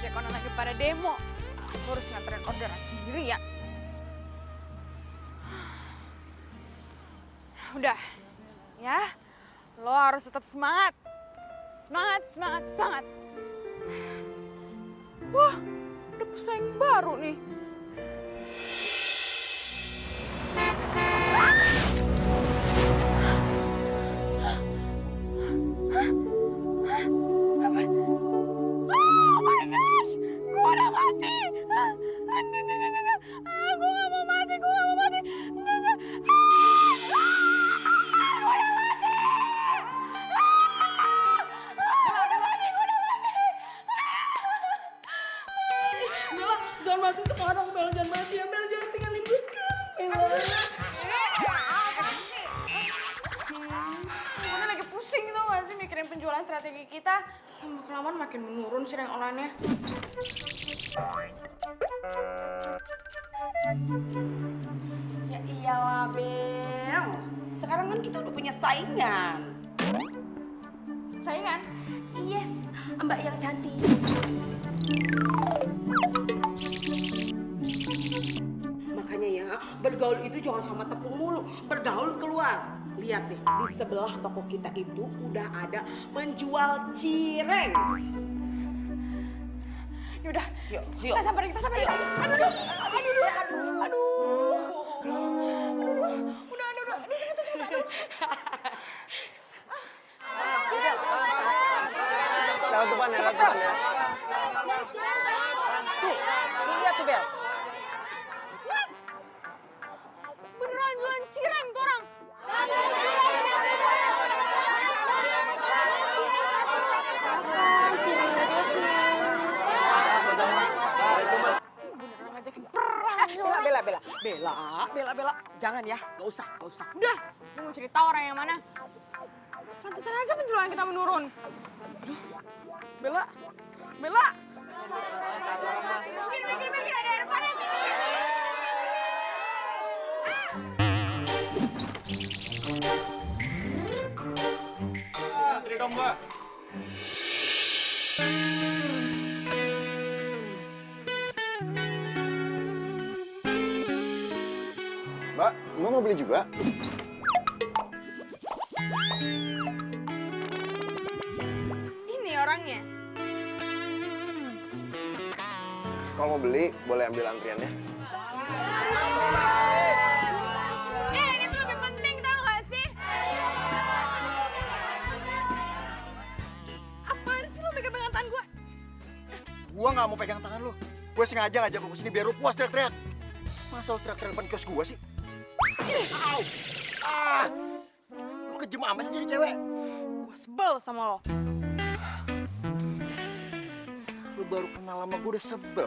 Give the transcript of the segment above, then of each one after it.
ojek online lagi pada demo. Aku harus nganterin orderan sendiri ya. Udah, ya. Lo harus tetap semangat. Semangat, semangat, semangat. Wah, ada pesaing baru nih. Apa? Oh my gosh, gue udah mati. Enggak. Gue gak mau mati, gue gak mau mati. Enggak. Gue udah mati. Bella, jangan mati sekarang, Bella. Jangan mati ya, Bella. Jangan tinggalin gue sekarang, Bella. Gue lagi pusing tau gak sih mikirin penjualan strategi kita. Lama-kelamaan makin menurun sih rank online-nya. Ya iyalah, Bel. Sekarang kan kita udah punya saingan. Saingan? Yes, Mbak yang cantik. Makanya ya, bergaul itu jangan sama tepung mulu. Bergaul keluar. Lihat deh, di sebelah toko kita itu udah ada menjual cireng. Yaudah, Yuk. kita samperin. Aduh. Udah. Aduh. Lewat depan ya. Tuh, lu lihat tuh, Bel. Beneran jualan cireng tuh orang. Beneran ngajakin perang nih orang. Bella. Jangan ya, gak usah. Udah, gue mau cerita orang yang mana. Pantesan aja penjualan kita menurun. Bella. Mikir, ada air panas. Antri dong, Mbak. Mbak, Mbak mau beli juga? Ini orangnya. Kalau mau beli, boleh ambil antriannya. Ini tuh lebih penting tau gak sih? Apaan sih lo pegang tangan gue? Gua nggak mau pegang tangan lu. Gue sengaja ngajak lu kesini biar lu puas teriak-teriak. Masa lu teriak-teriak depan kios gua sih? Au! Lu kejem amat sih jadi cewek. Gue sebel sama lo. Lu baru kenal sama gue udah sebel.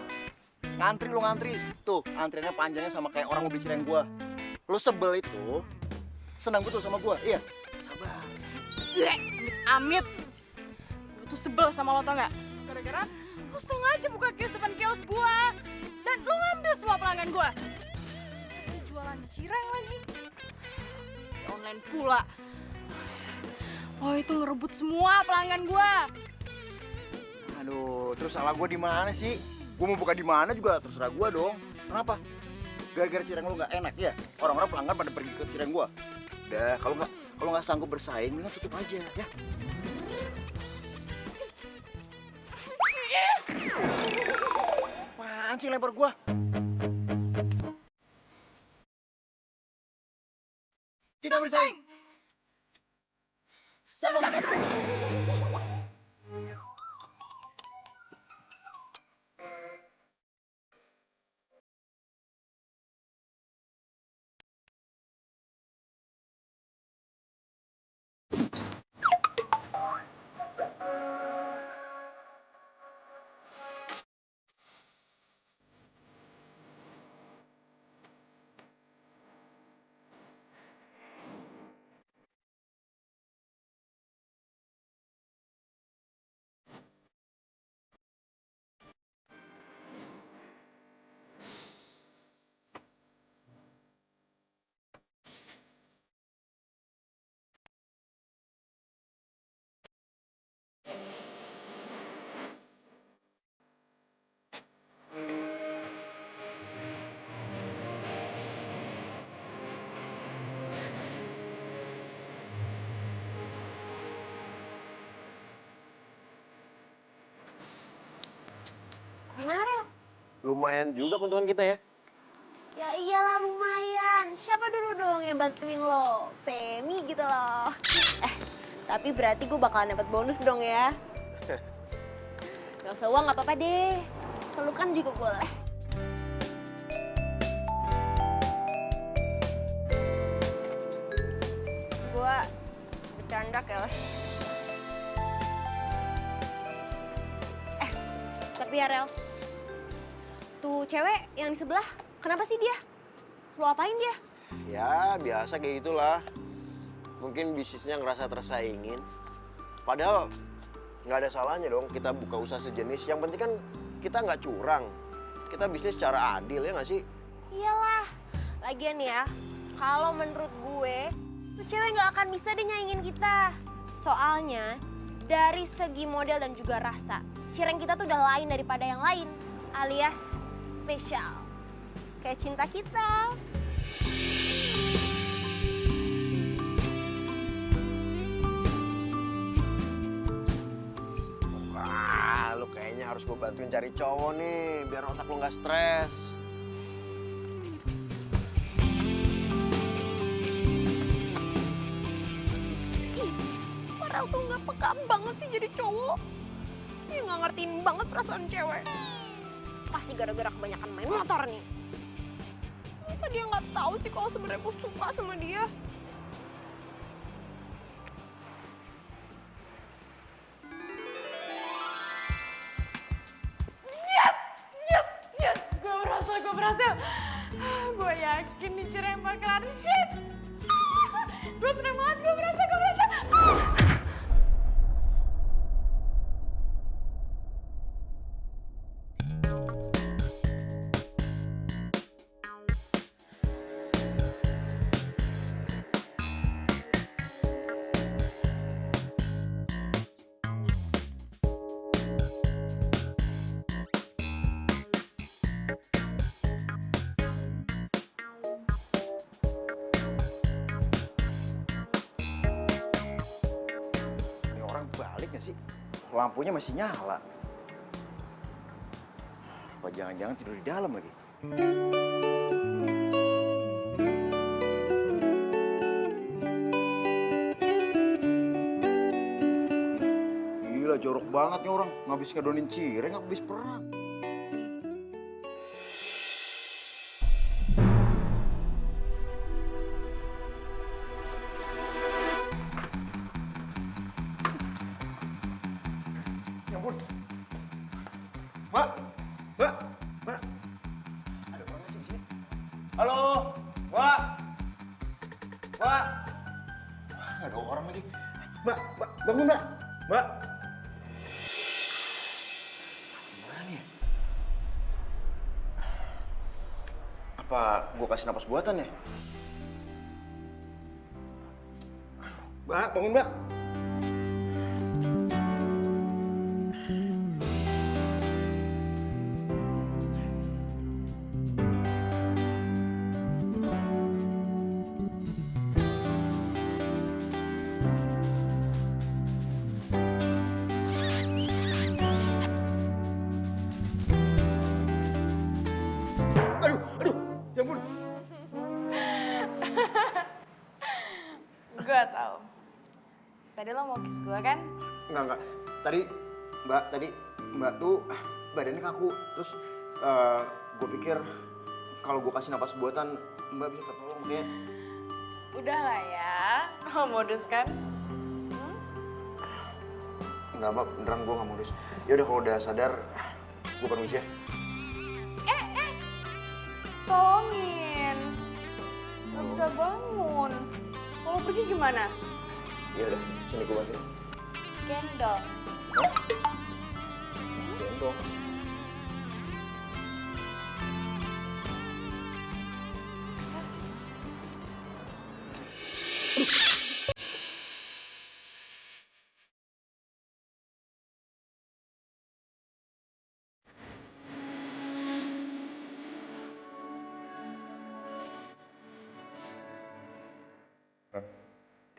Ngantri. Tuh, antriannya panjangnya sama kayak orang mau beli cireng gua. Lu sebel itu, senang betul sama gua. Iya, sabar. Amit. Gue tuh sebel sama lo tau gak? Gara-gara lo sengaja buka kios depan kios gue. Dan lo ngambil semua pelanggan gue. Jualan cireng lagi. Di online pula. Lo itu ngerebut semua pelanggan gue. Aduh, terus salah gua di mana sih? Gua mau buka di mana juga terserah gua dong. Kenapa? Gara-gara cireng lu nggak enak ya? Orang-orang pelanggan pada pergi ke cireng gua. Udah, kalau nggak sanggup bersaing, mendingan tutup aja ya. Apaan sih lempar gua? Tidak bersaing. Lumayan juga keuntungan kita ya. Ya iyalah lumayan. Siapa dulu dong yang bantuin lo? Femi gitu loh. Tapi berarti gue bakalan dapat bonus dong ya. Gak usah uang gak apa-apa deh. Pelukan juga boleh. Gue bercanda keles. Tapi ya Rel, tuh cewek yang di sebelah, kenapa sih dia? Lo apain dia? Ya biasa kayak gitulah. Mungkin bisnisnya ngerasa tersaingin. Padahal nggak ada salahnya dong kita buka usaha sejenis. Yang penting kan kita nggak curang. Kita bisnis secara adil ya nggak sih? Iyalah, lagian ya, kalau menurut gue, tuh cewek nggak akan bisa deh nyaingin kita. Soalnya, dari segi model dan juga rasa, cireng kita tuh udah lain daripada yang lain, alias spesial. Kayak cinta kita. Wah, lu kayaknya harus gue bantuin cari cowok nih, biar otak lu nggak stres. Ih, Farel tuh nggak peka banget sih jadi cowok. Dia nggak ngertiin banget perasaan cewek. Pasti gara-gara kebanyakan main motor nih. Masa dia nggak tahu sih kalau sebenarnya gue suka sama dia? Yes, gue berhasil. Gue yakin nih cireng bakalan hits. Gue seneng banget, gue berhasil. Ini orang balik nggak sih? Lampunya masih nyala. Apa jangan-jangan tidur di dalam lagi? Gila, jorok banget nih orang. Ngabis ngedonin cireng, ngabis perang. Ya ampun. Mbak, mbak, mbak. Ada orang nggak sih di sini? Halo, mbak. Mbak. Wah, ada orang lagi. Mbak, mbak, bangun mbak. Mbak. Gimana nih? Apa gua kasih napas buatan ya? Mbak, bangun mbak. Aduh, ya ampun. Gue tahu. Tadi lo mau kiss gue kan? Enggak. Tadi Mbak tuh badannya kaku. Terus gue pikir kalau gue kasih napas buatan Mbak bisa tertolong kayak. Udah lah ya, lo modus kan? Enggak Mbak, beneran gue gak modus. Yaudah kalau udah sadar, gue permisi ya. Tolongin. Gak bisa bangun. Kalau pergi gimana? Ya udah, sini gue bantuin. Gendong. Hah? Gendong.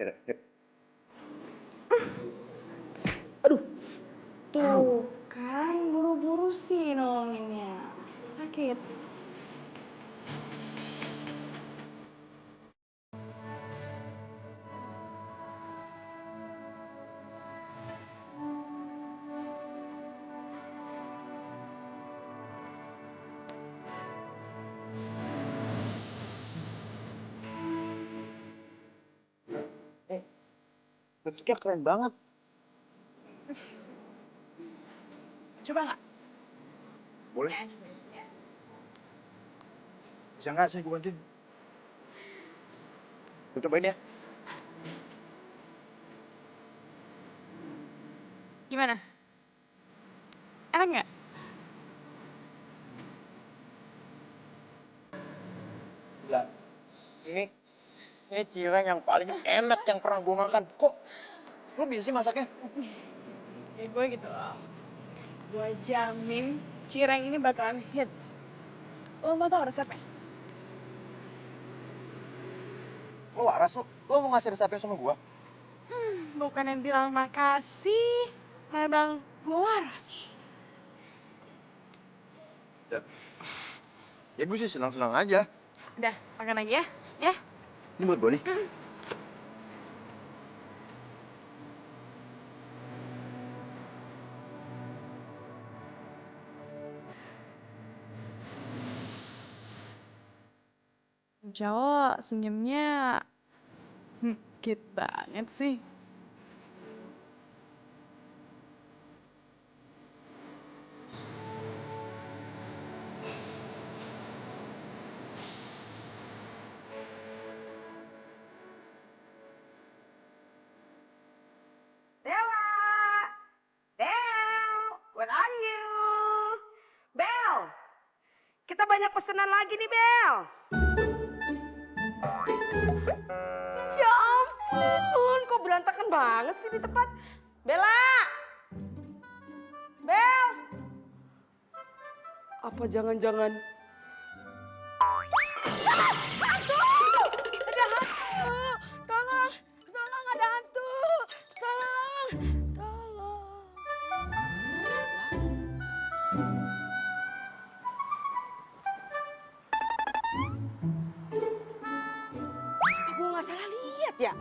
Tidak. Tuh kan, buru-buru sih nolonginnya. sakit. Bentuknya keren banget. Coba nggak? Boleh? Bisa nggak sih gue bantuin? Lu cobain ya. Gimana? Enak nggak? Gila. Ini cireng yang paling enak yang pernah gue makan. Kok lu bisa sih masaknya? Ya gue gitu loh. Gue jamin cireng ini bakalan hits. Lo mau tau resepnya? Lu waras lu? Lu mau ngasih resepnya sama gue? Bukan yang bilang makasih, malah bilang gue waras. Ya gue sih senang-senang aja. Udah, makan lagi ya. Ya. Ini buat gue nih. Cowok senyumnya cute banget sih. Bella! Bel! Where are you? Bel! Kita banyak pesanan lagi nih, Bel. Ya ampun, kok berantakan banget sih di tempat. Bella! Bel! Apa jangan-jangan... Hantu! Ada hantu! Tolong! Tolong, ada hantu! Tolong! Tolong! Apa gue nggak salah lihat ya?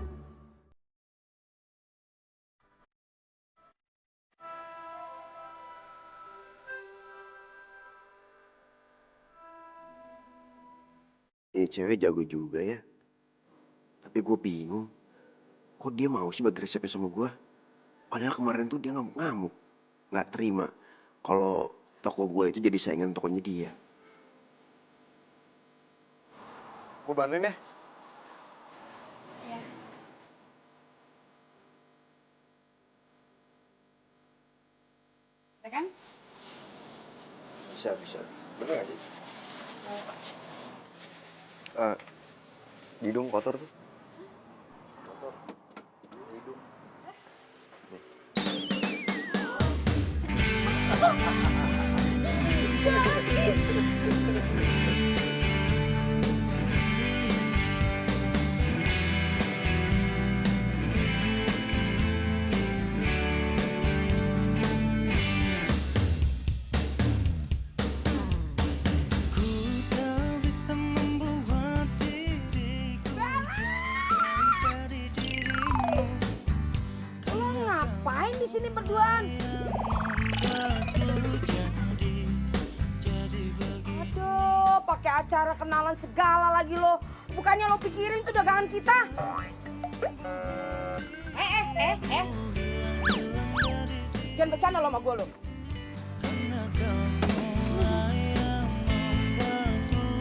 Ini cewek jago juga ya. Tapi gue bingung. Kok dia mau sih bagi resepnya sama gue? Padahal kemarin tuh dia ngamuk-ngamuk. Nggak terima kalau toko gue itu jadi saingan tokonya dia. Gue bantuin ya. Iya. Ya kan? Bisa. Bener gak sih? Hidung kotor tuh. Kotor. Hidung. Lo ngapain di sini berduaan? Aduh, pakai acara kenalan segala lagi lo. Bukannya lo pikirin tuh dagangan kita? Jangan bercanda lo sama gue lo.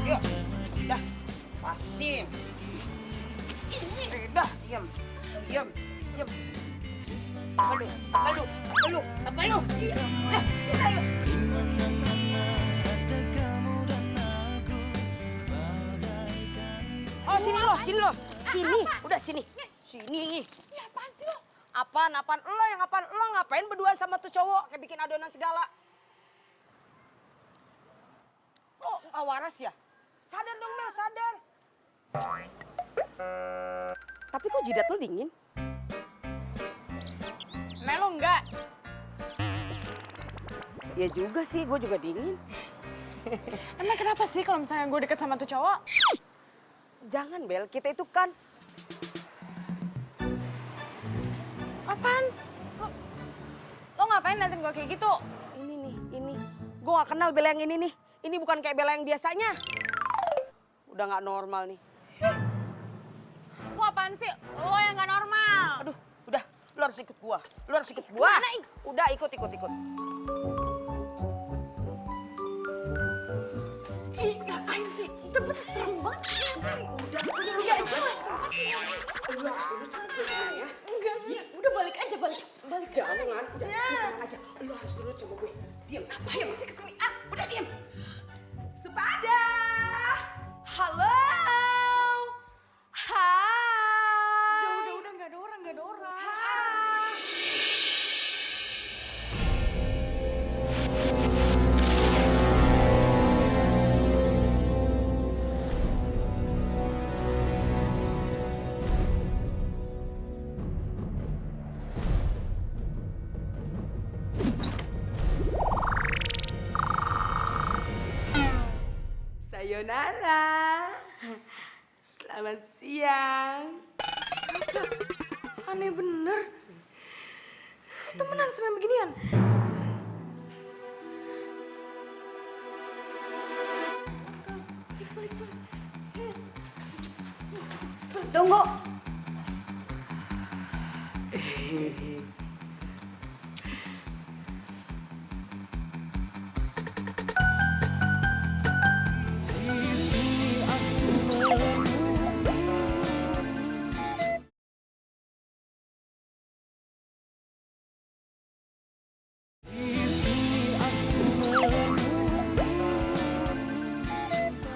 Yuk, dah, pasin. Dah, diam. Tebal lu. Dah, kita yuk. Oh, sini lo. Udah sini. Sini. Ya apaan sih lo? Apaan? Lo ngapain berdua sama tuh cowok kayak bikin adonan segala? Oh, nggak waras ya? Sadar dong, Mel, sadar. Tapi kok jidat lo dingin? Melo enggak. Ya juga sih, gue juga dingin. Emang kenapa sih kalau misalnya gue deket sama tuh cowok? Jangan Bel, kita itu kan Apaan? Lo ngapain nantiin gue kayak gitu? ini nih, ini. Gue gak kenal Bella yang ini nih. Ini bukan kayak Bella yang biasanya. Udah gak normal nih. Lo apaan sih? Lo yang gak normal. Aduh, udah. Lu harus ikut gua. Lu harus ikut gua. Mana, Ih? Udah, ikut. Ih, ngapain sih? Tempatnya serem banget. Udah, Gak jelas. Lu harus dulu sama gue ya. Enggak, udah balik aja, balik. Jangan, udah, tenang aja. Lu harus dulu sama gue. Diam, Ayo sih kesini. Ah, udah diam. Sepada. Halo. Hai. udah, nggak ada orang. Sayonara. Selamat siang. Aneh bener. Temenan sama beginian. Tunggu.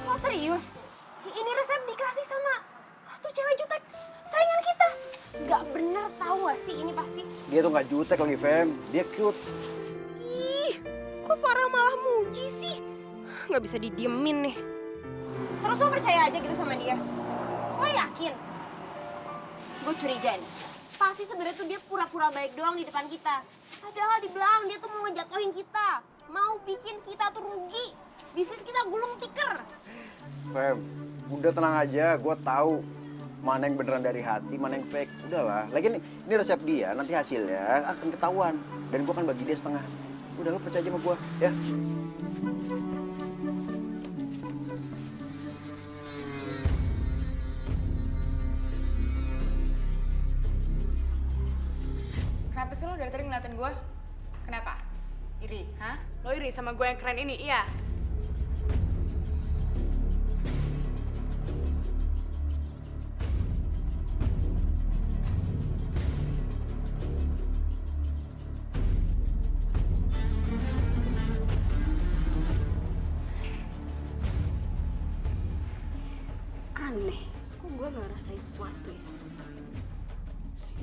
Lo serius? Ini resep dikasih sama tuh cewek jutek, saingan kita. Gak bener tahu gak sih ini pasti? Dia tuh nggak jutek lagi, Fem. Dia cute. Ih, kok Farah malah muji sih? Gak bisa didiemin nih. Terus lo percaya aja gitu sama dia? Lo yakin? Gue curiga nih. Pasti sebenarnya tuh dia pura-pura baik doang di depan kita. Padahal di belakang dia tuh mau ngejatuhin kita. Mau bikin kita tuh rugi. Bisnis kita gulung tikar. Fem, udah tenang aja. Gue tahu mana yang beneran dari hati, mana yang fake. Udahlah. Lagi ini resep dia, nanti hasilnya akan ketahuan. Dan gue akan bagi dia setengah. Udah, lo percaya aja sama gue, ya. Kenapa sih lo dari tadi ngeliatin gue? Kenapa? Iri, hah? Lo iri sama gue yang keren ini, iya? Aneh. Kok gue gak rasain sesuatu ya?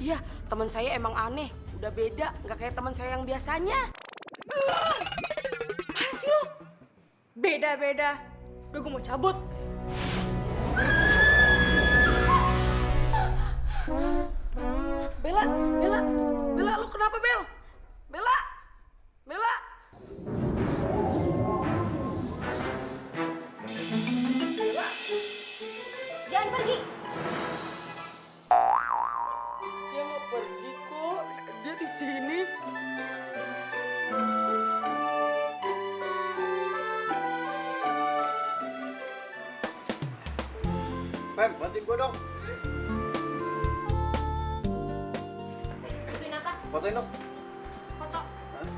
Iya, teman saya emang aneh. Udah beda, nggak kayak teman saya yang biasanya. Apaan sih lo? Beda. Udah gue mau cabut. Bella, lo kenapa Bel? Bella. Jangan pergi. Dia nggak pergi kok, dia di sini. Fem, bantuin gue dong. Bantuin apa? Fotoin dong. Foto. Hah?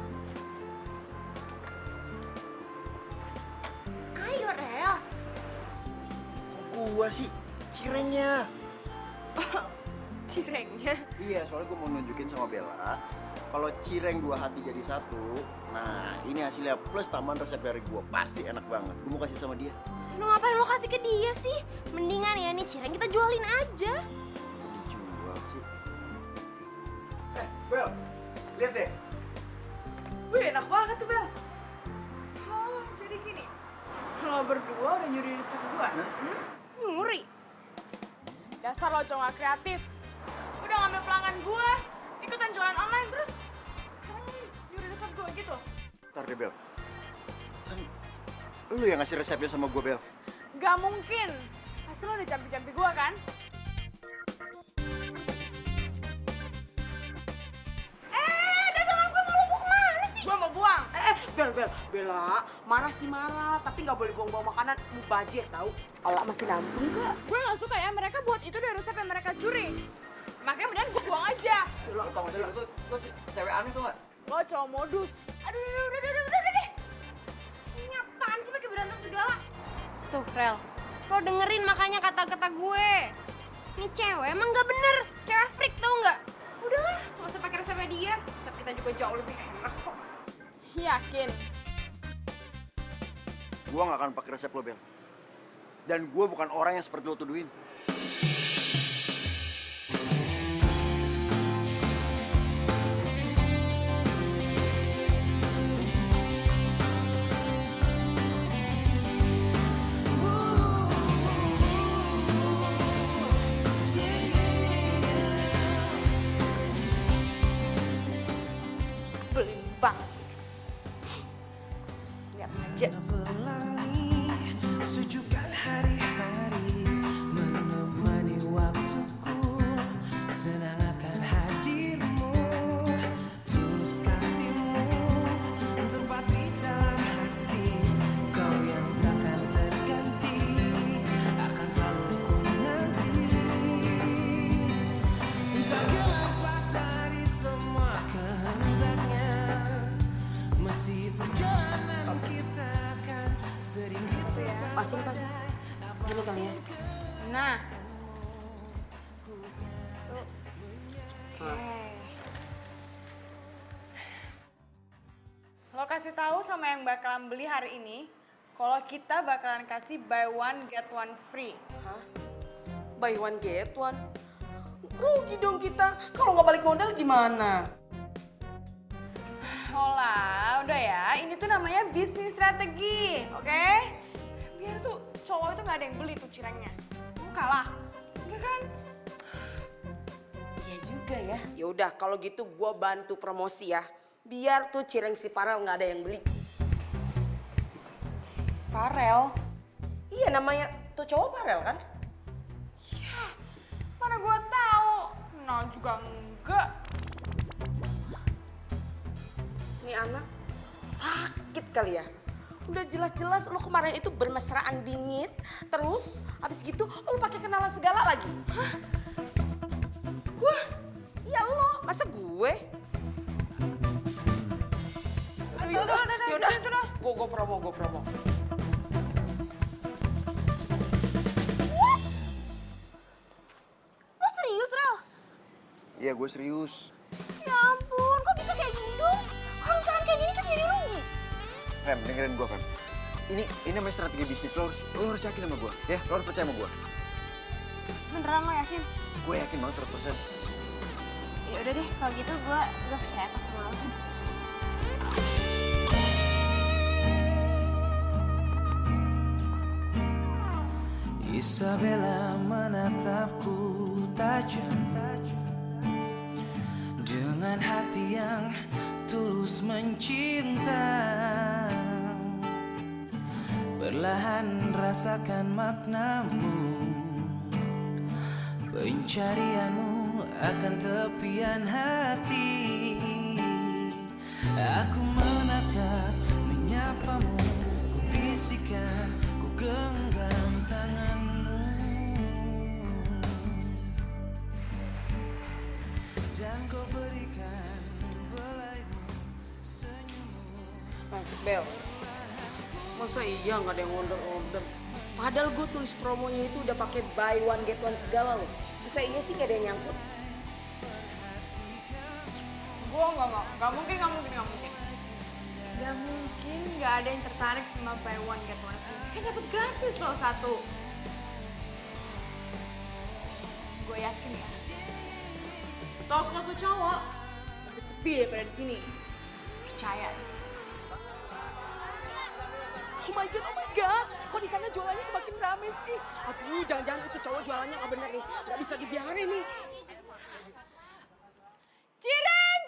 Ayo, Rel. Gua sih cirengnya. Cirengnya. Iya, soalnya gue mau nunjukin sama Bella kalau cireng dua hati jadi satu. Nah, ini hasilnya plus tambahan resep dari gue. Pasti enak banget. Gue mau kasih sama dia. Lu ngapain lo kasih ke dia sih? Mendingan ya nih cireng kita jualin aja. Kok dijual sih? Bel, lihat deh. Wih, enak banget tuh Bel. Oh, jadi gini. Lo berdua udah nyuri resep gue? Nyuri. Dasar lo cowok gak kreatif. Udah ngambil pelanggan gue, ikutan jualan online, terus sekarang nyuri resep gue gitu. Ntar deh, Bel. Kan Lu yang ngasih resepnya sama gue, Bel. Gak mungkin. Pasti lo udah campi-campi gue kan? Dagangan gue mau lu bawa kemana sih? Gue mau buang. Bella, marah sih marah, tapi nggak boleh buang-buang makanan, mubazir tahu. Allah masih nambung nggak? Gue gak suka ya, mereka buat itu dari resep yang mereka curi. Makanya mendingan gue buang aja. Lu tau gak sih, lu cewek aneh tuh gak? Lo cowok modus. Aduh, udah deh. Ini apaan sih pakai berantem segala? Tuh, Rel. Lo dengerin makanya kata-kata gue. Ini cewek emang gak bener. Cewek freak tau nggak? Udahlah, gak usah pakai resepnya dia. Resep kita juga jauh lebih enak kok. Yakin? Gue gak akan pakai resep lo, Bel. Dan gue bukan orang yang seperti lo tuduhin. Belin banget. Lihat aja. Berlangi sejukkan hari-hari menemani waktuku, senang akan hadirmu, tulus kasihmu tepat di dalam hati, kau yang takkan terganti, akan selalu ku nanti, tak lepas dari semua kehendaknya, masih perjalanan kita akan sering ditebak. Pasang. Dulu kali ya. Nah, lo kasih tahu sama yang bakalan beli hari ini, kalau kita bakalan kasih buy one get one free. Hah? Buy one get one? Rugi dong kita. Kalau nggak balik modal gimana? Hola, udah ya. Ini tuh namanya bisnis strategi, oke? Biar tuh cowok itu nggak ada yang beli tuh cirengnya. Lu kalah, enggak kan? Iya juga ya. Ya udah kalau gitu gue bantu promosi ya. Biar tuh cireng si Farel nggak ada yang beli. Farel? Iya namanya tuh cowok Farel kan? Mana gua tahu? Kenal juga enggak. Nih anak sakit kali ya. Udah jelas-jelas lu kemarin itu bermesraan bingit, terus habis gitu lu pakai kenalan segala lagi. Hah? Gua? Iya lo, masa gue? Yaudah. Gue promo. Lo serius, Rel? Iya, gue serius. Ya ampun, kok bisa kayak gini dong? Kalau misalkan kayak gini kan jadi rugi. Fem, dengerin gue, Fem. Ini namanya strategi bisnis. Lo harus yakin sama gue. Ya, lo harus percaya sama gue. Beneran lo yakin? Gue yakin banget 100%. Ya udah deh, kalau gitu gue percaya pas sama lo. Isabella menatapku tajam dengan hati yang tulus mencinta. Perlahan rasakan maknamu, pencarianmu akan tepian hati. Aku menatap, menyapamu, ku bisikan, ku genggam tanganmu, dan kau berikan belaimu, senyummu. Bel, masa iya nggak ada yang order? Padahal gue tulis promonya itu udah pakai buy one get one segala loh. Masa iya sih nggak ada yang nyangkut? Gua nggak mungkin. Gak mungkin nggak ada yang tertarik sama buy one get one free. Kan dapat gratis loh satu. Gue yakin ya. Toko tuh cowok lebih sepi daripada di sini. Percaya. Oh my god, kok di sana jualannya semakin rame sih? Aduh, jangan-jangan itu cowok jualannya nggak bener nih, nggak bisa dibiarin nih. Cireng!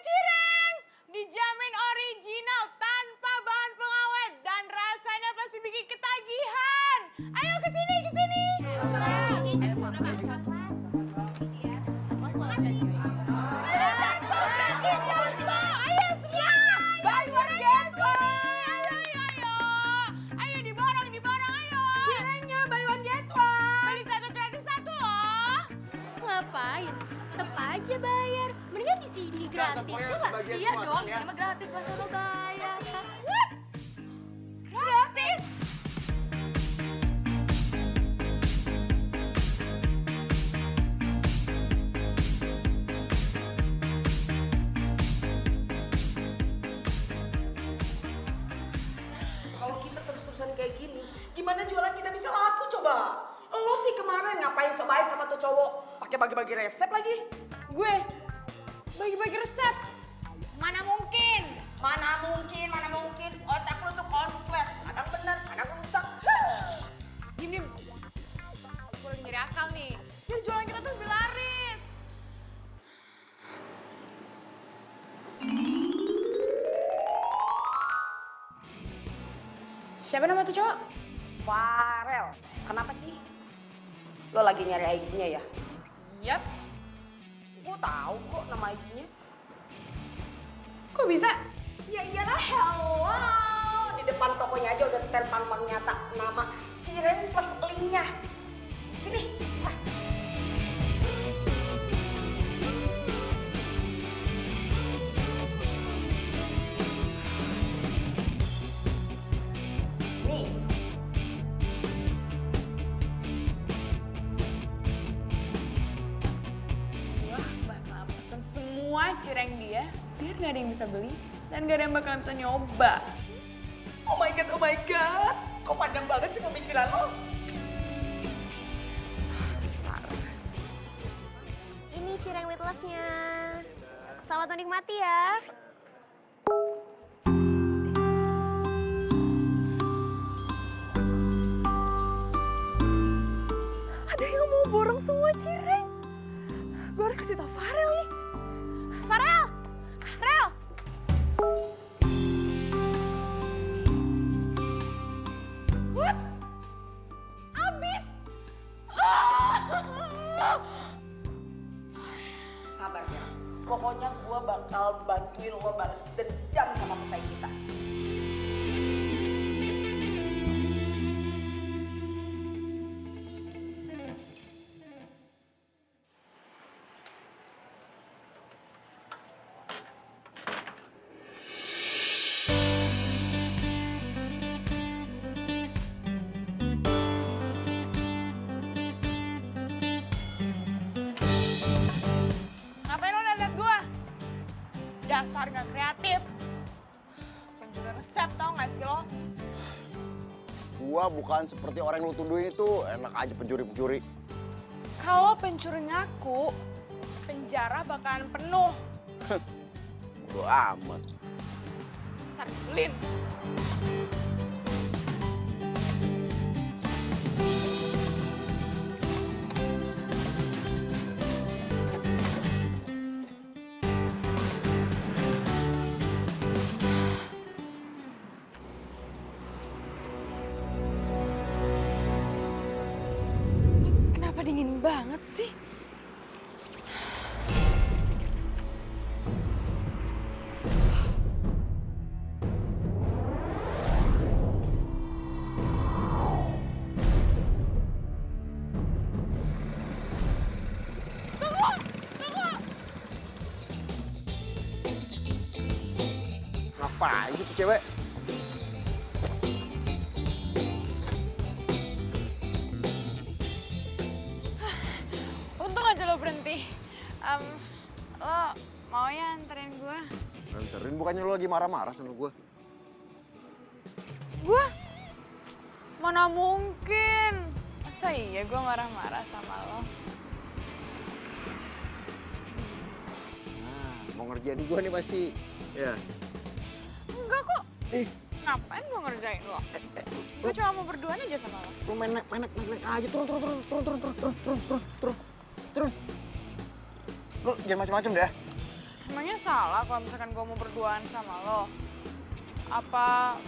Dijamin original tanpa bahan pengawet dan rasanya pasti bikin ketagihan. Ayo diborong, ayo. Cirengnya buy one get one. Beli satu gratis satu loh. Ngapain? Tetep aja bayar. Mendingan di sini gratis pokoknya ya nggak? bagian Iya semua, dong, Cang, ya. emang gratis masa lo bayar. Gratis. Kalau kita terus-terusan kayak gini, gimana jualan kita bisa laku coba? Lo sih kemarin ngapain sebaik sama tuh cowok? Pakai bagi-bagi resep lagi? Gue bagi-bagi resep. Mana mungkin? Mana mungkin? Otak lo tuh konslet. Kadang benar, kadang rusak. Diem. Gue lagi nyari akal nih. Biar jualan kita tuh lebih laris. Siapa nama tuh cowok? Farel, kenapa sih? Lo lagi nyari ID-nya ya? Yap. Gue tahu kok nama ID-nya. Kok bisa? Ya iyalah, hello. Di depan tokonya aja udah terpampang nyata nama Cireng plus linknya. Sini. Ah. Nih. Gue bakal pesen semua cireng dia biar gak ada yang bisa beli dan gak ada yang bakal bisa nyoba. Oh my god. Kok panjang banget sih pemikiran lo? Ini cireng with love-nya. Selamat menikmati ya. Ada yang mau borong semua cireng. Gue harus kasih tau Farel nih. Farel! Farel! What? Abis! Sabar ya. Pokoknya gue bakal bantuin lo balas dendam sama pesaing kita. Ngapain lo liat gue? Dasar gak kreatif. Penjual resep tau gak sih lo? Gua bukan seperti orang yang lu tuduhin itu. Enak aja pencuri-pencuri. Kalau pencuri ngaku, penjara bakalan penuh. Bodo amat. Dasar nyebelin. Kenapa dingin banget sih? Ngapain sih tuh cewek? Untung aja lo berhenti. Lo mau ya anterin gue? Anterin, bukannya lu lagi marah-marah sama gua? Gue? Mana mungkin. Masa iya gue marah-marah sama lo? Nah, mau ngerjain gua nih pasti. Ya. Enggak kok. Ngapain gue ngerjain lo? Gue cuma mau berduaan aja sama lo. Lu main naik aja, turun. Lu jangan macam-macam deh. Emangnya salah kalau misalkan gue mau berduaan sama lo? Apa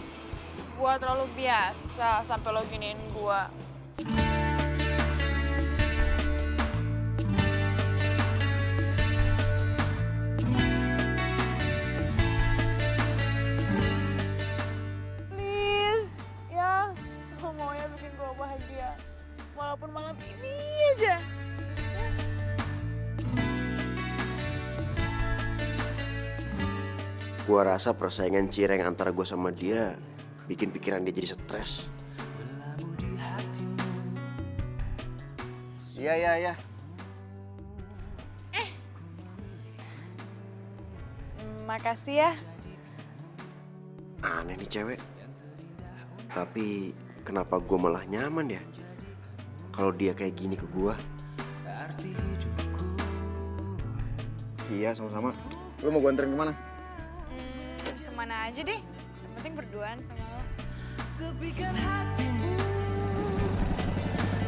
gue terlalu biasa sampai lo giniin gue? Gua rasa persaingan cireng antara gue sama dia bikin pikiran dia jadi stres. Iya. Makasih ya. Aneh nih cewek. Tapi kenapa gue malah nyaman ya? Kalau dia kayak gini ke gue. Iya, sama-sama. Lu mau gue anterin kemana? Kemana aja deh. Yang penting berduaan sama lo. Tepikan hatimu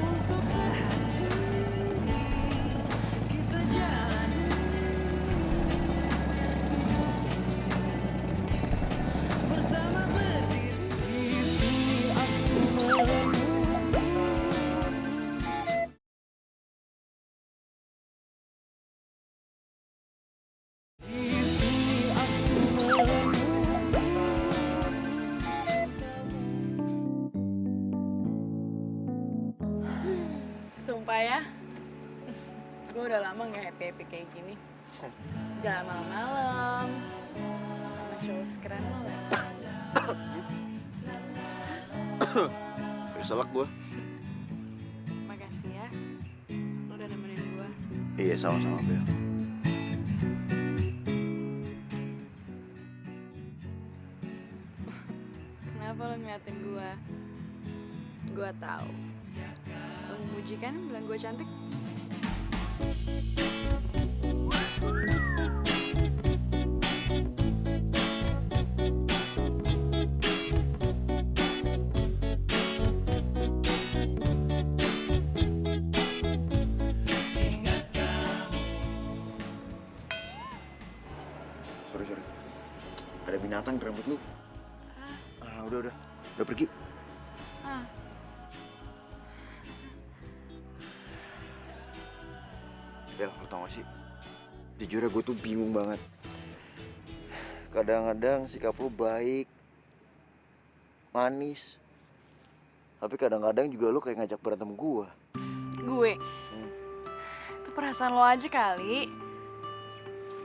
untuk sehati kita jalani hidup ini bersama berdiri di sini aku menunggu. Di sini aku menunggu. Sumpah ya, gue udah lama gak happy-happy kayak gini. Jalan malam-malam, sama cowok sekeren lo lah. Keselak gue. Makasih ya, lo udah nemenin gue. Iya, sama-sama Bel. Kenapa lo ngeliatin gue? Gue tahu. Lo memuji kan bilang gue cantik? Sorry. Ada binatang di rambut lu. Udah pergi. Ah, Bel, lu tau gak sih? Jujur gue tuh bingung banget. Kadang-kadang sikap lu baik, manis. Tapi kadang-kadang juga lu kayak ngajak berantem gue. gue. Itu perasaan lo aja kali.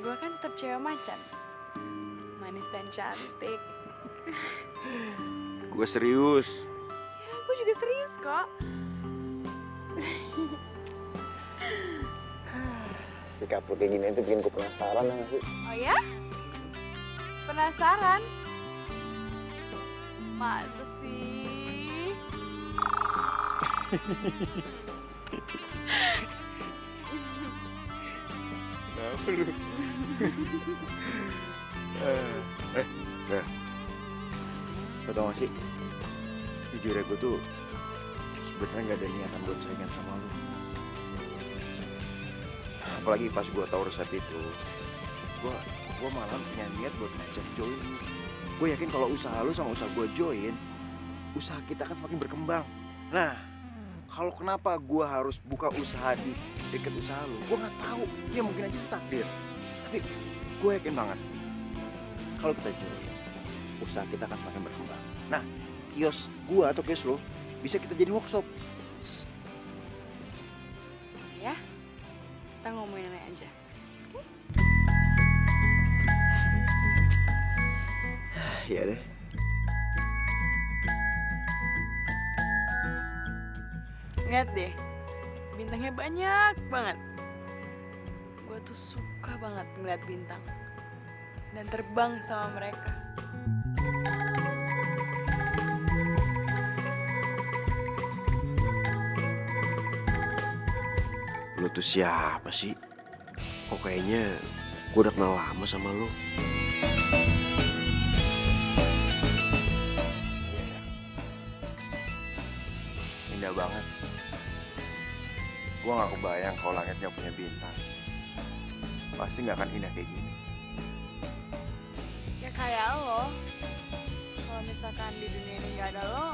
Gue kan tetap cewek macan. Manis dan cantik. Gue serius. Ya, gue juga serius kok. Sikap lu kayak gini itu bikin gue penasaran gak sih? Oh ya? Penasaran? Masa sih? Kenapa lu? Bel. Lo tau gak sih? Jujur gue tuh sebenarnya gak ada niatan buat saingan sama lu. Apalagi pas gue tahu resep itu, gue malah punya niat buat ngajak join lu. Gue yakin kalau usaha lu sama usaha gue join, usaha kita akan semakin berkembang. Nah, kalau kenapa gue harus buka usaha di deket usaha lu, gue nggak tahu. Ya mungkin aja itu takdir. Tapi gue yakin banget kalau kita join, usaha kita akan semakin berkembang. Nah, kios gue atau kios lu bisa kita jadi workshop. Ya? Kita ngomongin ini aja. Iya deh. Lihat deh, bintangnya banyak banget. Gue tuh suka banget ngeliat bintang dan terbang sama mereka. Lu tuh siapa sih? Kok kayaknya gue udah kenal lama sama lu. Indah banget. Gue gak kebayang kalau langitnya punya bintang. Pasti gak akan indah kayak gini. Ya kayak lo, kalau misalkan di dunia ini gak ada lo,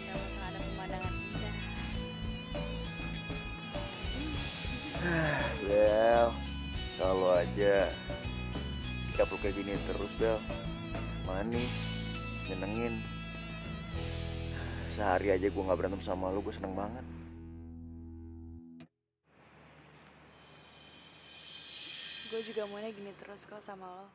gak bakal ada pemandangan indah. Bel, kalau aja sikap lu kayak gini terus, Bel. Manis, nyenengin. Sehari aja gue gak berantem sama lu, gue seneng banget. Gue juga maunya gini terus kok sama lo.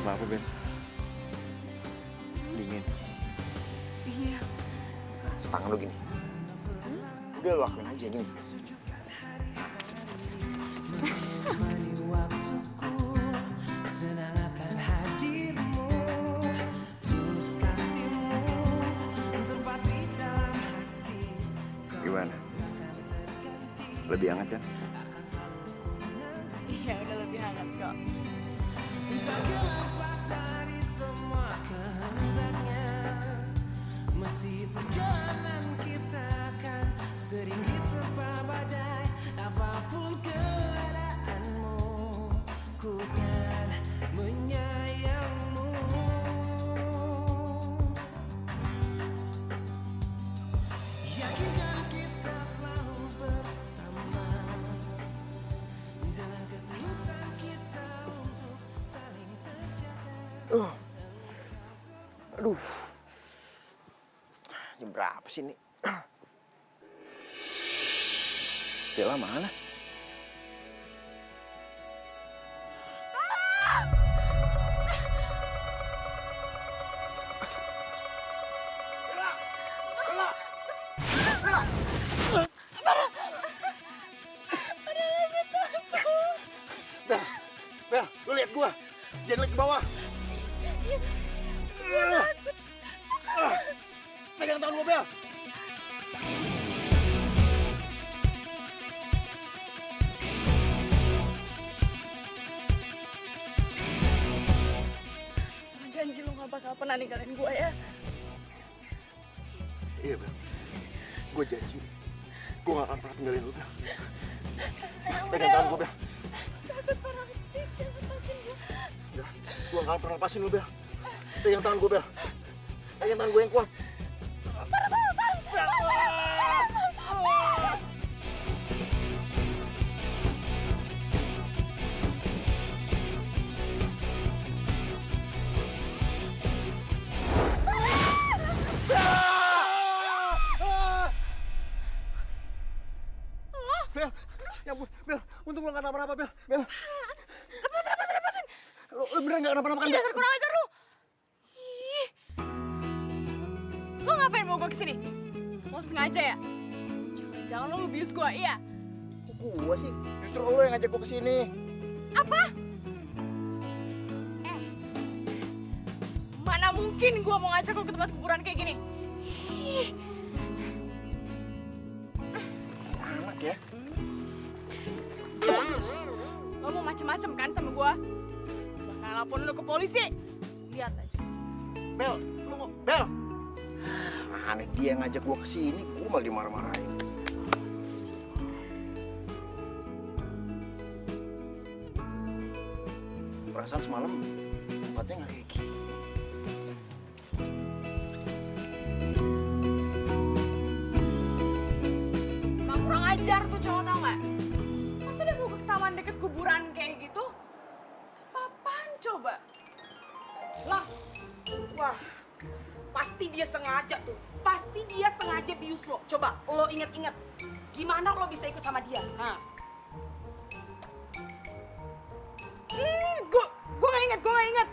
Apa-apa, Ben? Dingin. Iya. Nah, setangan lu gini. Udah lu lakuin aja gini. Menemani waktuku, senang akan hadirmu, tulus kasihmu, tepat di dalam hati. Gimana? Lebih hangat kan? Iya, udah lebih hangat kok. Tak lepas dari semua kehendaknya, masih perjalanan kita akan sering diterpa badai. Apapun keadaanmu, ku kan menyayangmu. Yakinkan kita selalu bersama, dengan ketulusan kita untuk saling terjaga. Aduh. Jam berapa sih ini? Bella mana? Bel, lu lihat gua. Jangan lihat ke bawah. Pegang tangan gua, Bel. Janji lu gak bakal pernah ninggalin gue ya. Iya, Bel. Gue janji. Gue gak akan pernah tinggalin lu, Bel. Pegang tangan gue, Bel. Takut orang bisa lepasin gue. Enggak, gue gak akan pernah lepasin lu, Bel. Pegang tangan gue, Bel. Pegang tangan gue yang kuat. Bel, ya ampun, Bel, untung lo gak kenapa-napa, Bel. Bel. Lepasin. Lo beneran gak kenapa-napa kan, Ih, Bel? dasar kurang ajar lu. Ih. Lo ngapain bawa gue kesini? Lo sengaja ya? Jangan lo ngebius gue, iya? Kok gue sih? Justru lo yang ngajak gue kesini. Apa? Mana mungkin gue mau ngajak lo ke tempat kuburan kayak gini? Ih. Anak ya. Terus, lo mau macem-macem kan sama gue? Bakal laporin lo ke polisi. Lihat aja. Bel, lu kok, Bel. Aneh dia ngajak gue kesini, gue malah dimarah-marahin. Perasaan semalam tempatnya nggak kayak gini. Emang kurang ajar tuh cowok, tau gak? Masa dia mau ke taman deket kuburan kayak gitu? Apaan coba? Lah, wah, pasti dia sengaja tuh. Pasti dia sengaja bius lo. Coba lo inget-inget, gimana lo bisa ikut sama dia? Hah? Gue gak inget.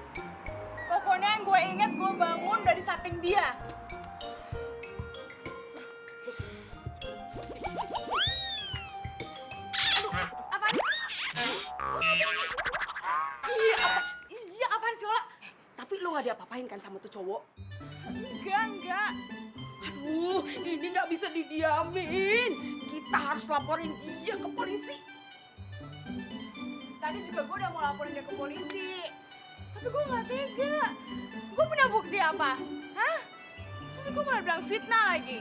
Pokoknya yang gue inget, gue bangun dari samping dia. Aduh, apaan sih? Iya, apaan sih, Ola? Tapi lo gak diapa-apain kan sama tuh cowok? Enggak. Aduh, ini gak bisa didiamin. Kita harus laporin dia ke polisi. Tadi juga gue udah mau laporin dia ke polisi. Tapi gue gak tega. Gue punya bukti apa? Hah? Tapi gue malah bilang fitnah lagi.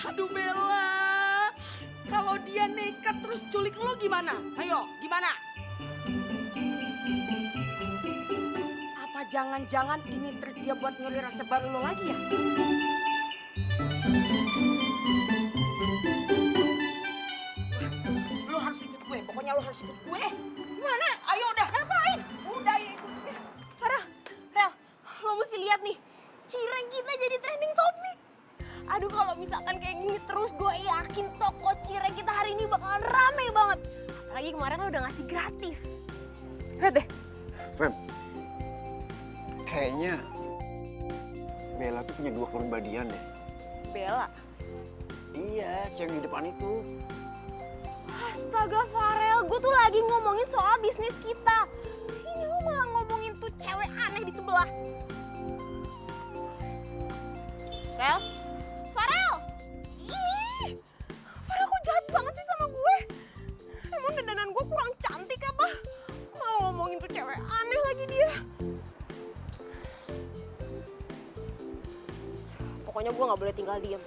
Aduh Bella, kalau dia nekat terus culik lo gimana? Ayo, gimana? Apa jangan-jangan ini trik dia buat ngeri rasa baru lo lagi ya? Lo harus ikut gue, pokoknya lo harus ikut gue. Gimana? Ayo udah. Ngapain? Udah ya ikut. Farah, Rel, lo mesti lihat nih. Cireng kita jadi trending topik. Aduh, kalau misalkan kayak gini terus, gue yakin toko cireng kita hari ini bakalan rame banget. Apalagi kemarin lo udah ngasih gratis. Lihat deh. Fem, Kayaknya Bella tuh punya 2 kepribadian deh. Bella. Iya, cewek di depan itu. Astaga Farel, gue tuh lagi ngomongin soal bisnis kita. Ini lo malah ngomongin tuh cewek aneh di sebelah. Farel? Farel! Ih! Farel kok jahat banget sih sama gue? Emang dandanan gue kurang cantik apa? Malah ngomongin tuh cewek aneh lagi dia. Pokoknya gue gak boleh tinggal diem.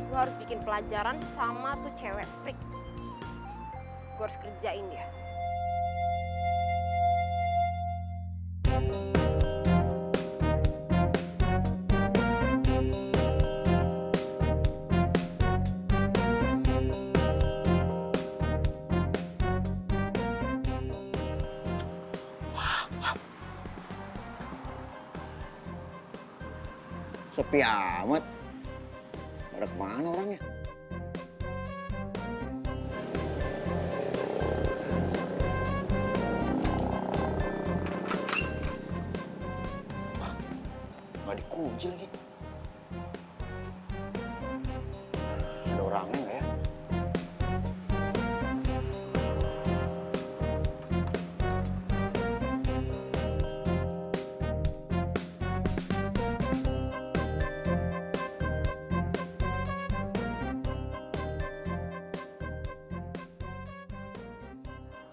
Gue harus bikin pelajaran sama tuh cewek freak. Gue harus kerjain dia. Sepi amat. Pada kemana orangnya? Wah, nggak dikunci lagi. Ada orangnya nggak ya?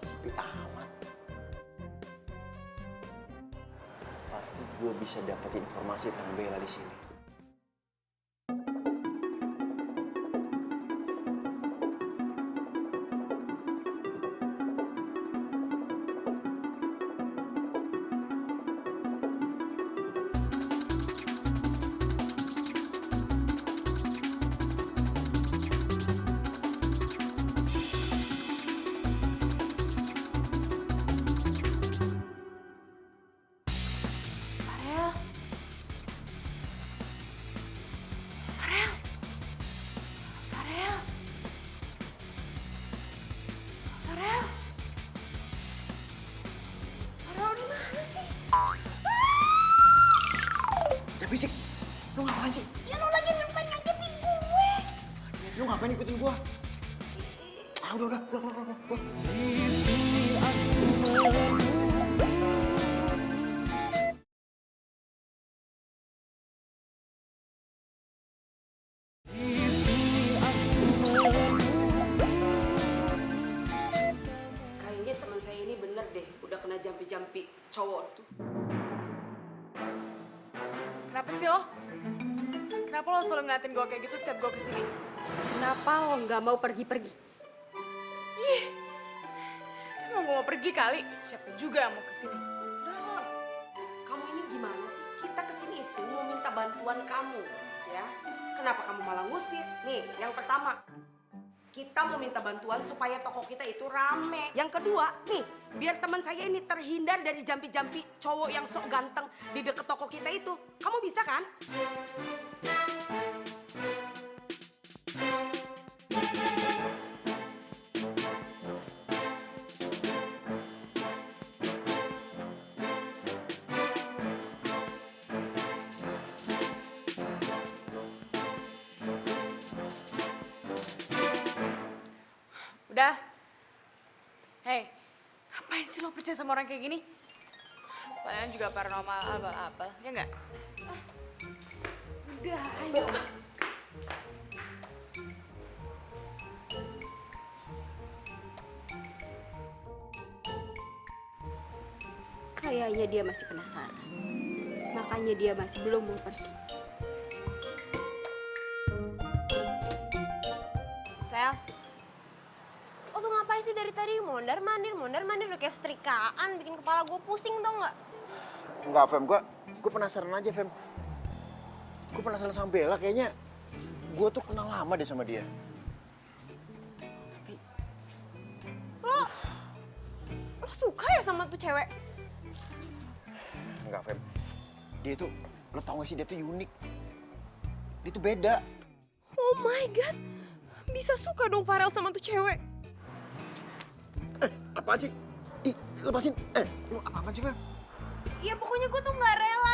Sepi amat. Pasti gue bisa dapat informasi tentang Bella di sini. Farel. Farel. Farel. Farel. Farel di mana sih? Jangan berisik. Lu ngapain sih? Ya lo lagi ngapain ngintipin gue? Lu ngapain ikutin gua? Ah, udah, pulang. Di sini aku menunggu. Di sini aku menunggu. Kayaknya teman saya ini bener deh, udah kena jampi-jampi cowok tuh. Kenapa sih lo? Kenapa lo selalu ngeliatin gue kayak gitu setiap gue kesini? Kenapa lo nggak mau pergi-pergi? Emang gue mau pergi kali? Siapa juga yang mau kesini? Udah, kamu ini gimana sih? Kita kesini itu mau minta bantuan kamu, ya. Kenapa kamu malah ngusir? Nih, yang pertama, kita mau minta bantuan supaya toko kita itu rame. Yang kedua, nih, biar teman saya ini terhindar dari jampi-jampi cowok yang sok ganteng di deket toko kita itu. Kamu bisa kan? Udah. Hei, ngapain sih lo percaya sama orang kayak gini? Kalian juga paranormal abal-abal, ya nggak? Udah, ayo. Kayaknya dia masih penasaran. Makanya dia masih belum mau pergi. Rel. Lo tuh ngapain sih dari tadi mondar-mandir udah kayak setrikaan, bikin kepala gue pusing tau nggak? Enggak, Fem. Gue penasaran aja, Fem. Gue penasaran sama Bella. Kayaknya gue tuh kenal lama deh sama dia. Lo suka ya sama tuh cewek? Enggak, Fem. Dia tuh, lo tau gak sih, dia tuh unik. Dia tuh beda. Oh my god, bisa suka dong Farel sama tuh cewek. Apaan sih? Ih, lepasin. Lu apa-apaan sih, Fem? Ya pokoknya gue tuh nggak rela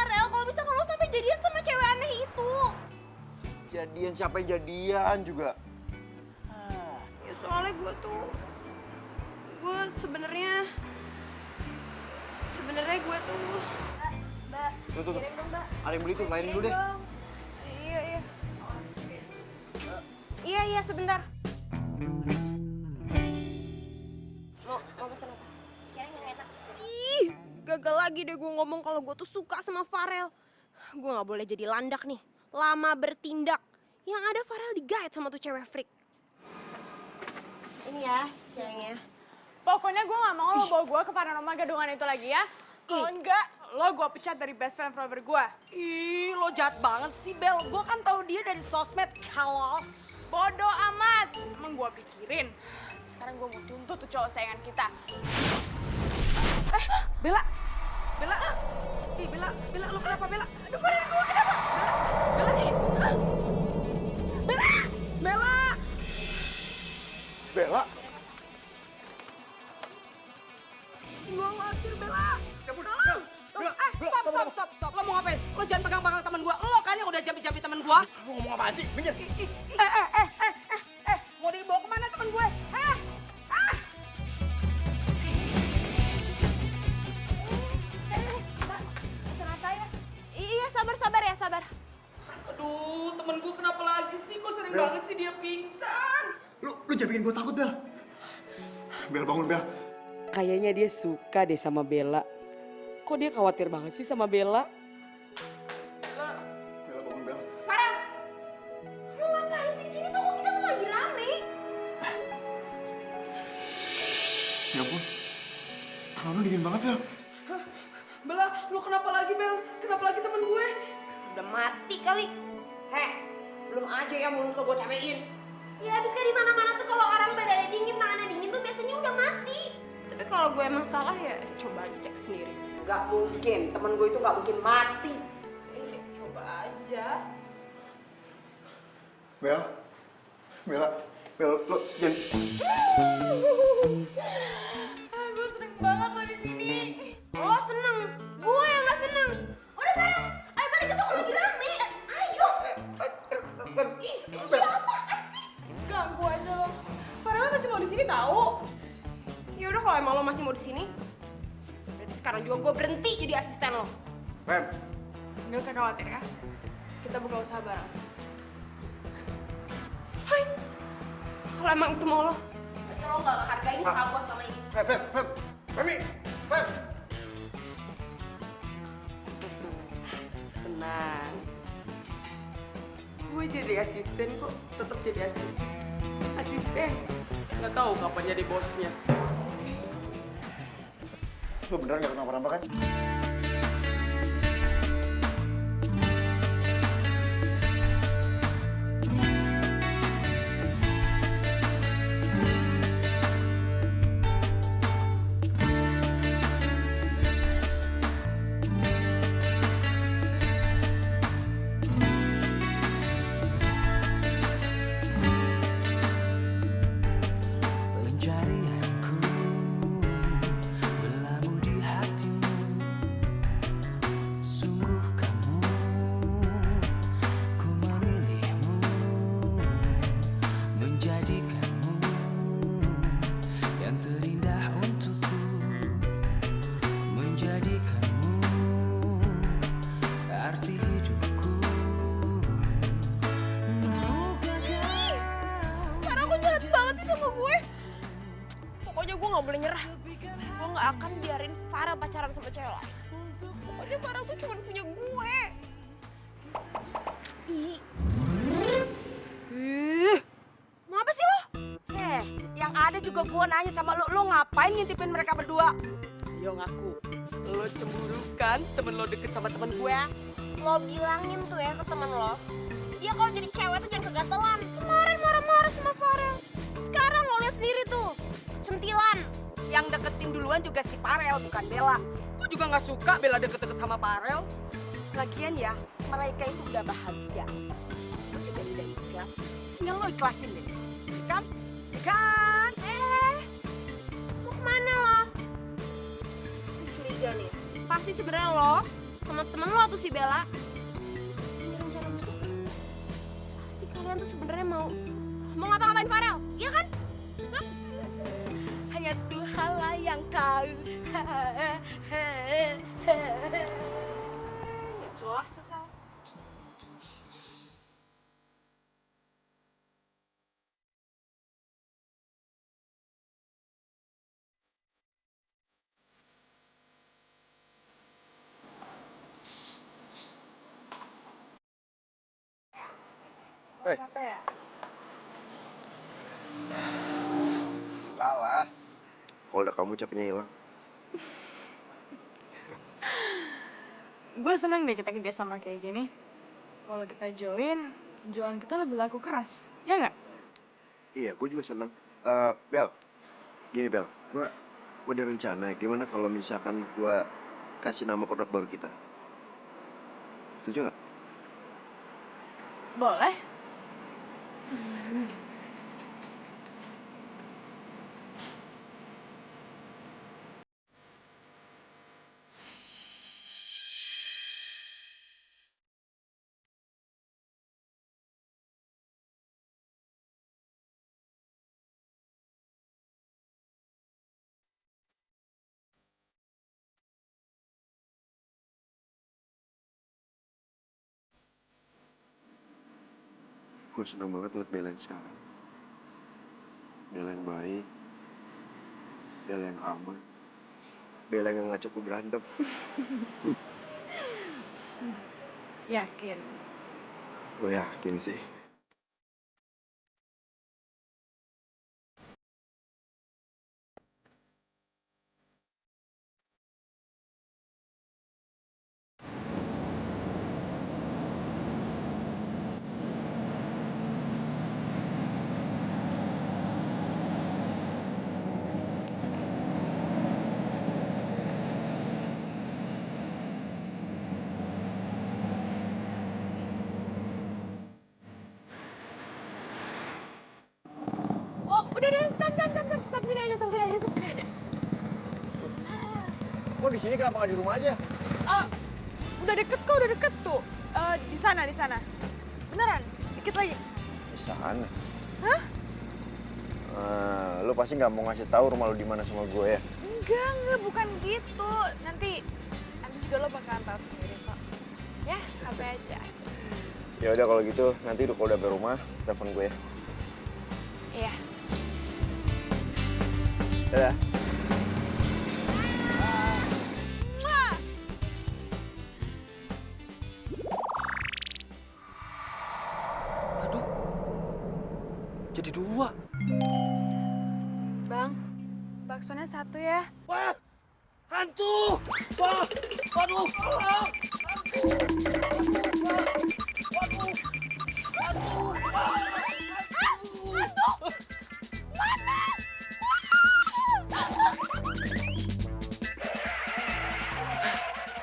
jadian sama cewek aneh itu. Jadian siapa yang jadian juga? Ya soalnya gue sebenarnya gue tuh. Mbak, Tuh. kirim dong, Mbak. Ada yang beli tuh, lain dulu deh. Iya, sebentar. Mau pesen apa? Siang yang enak. Ih, gagal lagi deh gue ngomong kalau gue tuh suka sama Farel. Gue nggak boleh jadi landak nih, lama bertindak. Yang ada Farel digait sama tuh cewek freak. Ini ya, siangnya. Pokoknya gue gak mau lo bawa gue ke paranormal gadungan itu lagi ya. Kalau enggak, lo gue pecat dari best friend forever gue. Ih, lo jahat banget sih, Bel. Gue kan tahu dia dari sosmed. Kalau Bodoh amat. Emang gue pikirin. Sekarang gue mau tuntut tuh cowok sayangan kita. Bella. Ih, Bella, lo kenapa, Bella? Aduh, badan gue kenapa? Bella. Bella? Gue khawatir, Bella. Stop. Lo mau ngapain? Lo jangan pegang-pegang temen gue. Lo kan yang udah jampi-jampi temen gue. Lu ngomong apaan sih? Minggir. Mau dibawa kemana temen gue? Mbak, pesanan saya. Iya, sabar. Aduh, temen gue kenapa lagi sih? Kok sering banget sih dia pingsan? Lu jangan bikin gue takut, Bel. Bel, bangun, Bel. Kayaknya dia suka deh sama Bella. Kok dia khawatir banget sih sama Bella? Bel, bangun, Bel. Farel, lu ngapain sih sini tuh? Kita tuh lagi rame. Ya ampun. Tangan lu dingin banget, Bel. Bella, lu kenapa lagi, Bel? Kenapa lagi temen gue? Udah mati kali. Belum aja ya mulut lo gue capein. Ya abis kan di mana-mana tuh kalau orang badannya dingin, tangannya dingin tuh biasanya udah mati. Tapi kalau gue emang salah ya coba aja cek sendiri. Gak mungkin, temen gue itu gak mungkin mati. Coba aja. Bel, lo jangan. Gue seneng banget lo di sini. Lo seneng, gue yang gak seneng. Udah Farel, ayo balik ke toko lagi rame. Ayo. Apaan sih? Ganggu aja lo. Farel masih mau di sini tahu. Ya udah kalau emang lo masih mau di sini, berarti sekarang juga gue berhenti jadi asisten lo. Fem, Gak usah khawatir ya. Kita buka usaha bareng. Hai. Kalau emang itu mau lo, berarti lo gak hargain usaha gue selama ini. Femi, Fem. Tenang. Gue jadi asisten kok, tetap jadi asisten. Nggak tahu kapan jadi bosnya. Lu beneran gak kenapa-napa kan? Pencarianku berlabuh di hatimu. Sungguh kamu, ku memilihmu, menjadikanmu yang terindah untukku, menjadikanmu arti hidupku. Farel kok jahat banget sih sama gue? Pokoknya gue gak boleh nyerah. Gue gak akan biarin Farel pacaran sama cewek lain. Pokoknya Farel tuh cuma punya gue. Mau apa sih lo? Yang ada juga gue nanya sama lo ngapain ngintipin mereka berdua? Ayo ngaku, lo cemburu kan temen lo deket sama temen gue? Lo bilangin tuh ya ke temen lo, dia kalau jadi cewek tuh jangan kegatelan. Kemarin marah-marah sama Farel. Sekarang lo lihat sendiri tuh, centilan. Yang deketin duluan juga si Farel, bukan Bella. Gue juga gak suka Bella deket-deket sama Farel. Lagian ya, mereka itu udah bahagia. Gue juga udah ikhlas. Tinggal lo ikhlasin deh. Kan? Kan? Mau kemana lo? Gue curiga nih, pasti sebenarnya lo sama temen lo tuh si Bella sih? Pasti kalian tuh sebenarnya mau ngapa-ngapain Farel, iya kan? Hah? Hanya Tuhan lah yang tahu. Jelas tuh, Sal. Hei. Capek ya? Kalah. Kalau udah kamu capeknya hilang. Gue seneng deh kita kerja sama kayak gini. Kalau kita join, jualan kita lebih laku keras. Ya nggak? Iya, gue juga seneng. Bel, gini Bel, gue udah rencana gimana kalau misalkan gue kasih nama produk baru kita. Setuju nggak? Boleh. Gue seneng banget liat Bella yang sekarang. Bella yang baik, Bella yang aman, Bella yang ngajak gue berantem. Yakin. Gue yakin sih. Oh, udah, stop sini aja, stop sini aja. Kok di sini kenapa nggak di rumah aja? Udah deket tuh. Di sana. Beneran, dikit lagi. Di sana. Hah? Lu pasti nggak mau ngasih tahu rumah lu di mana sama gue ya? Enggak, bukan gitu. Nanti juga lo bakalan tahu sendiri kok. Ya, sampai aja. Ya udah kalau gitu nanti kalau udah sampai rumah telepon gue ya. Iya. Dadah. Aduh. Jadi 2. Bang, baksonya 1 ya. Wah! Hantu! Wah! Waduh! Wah!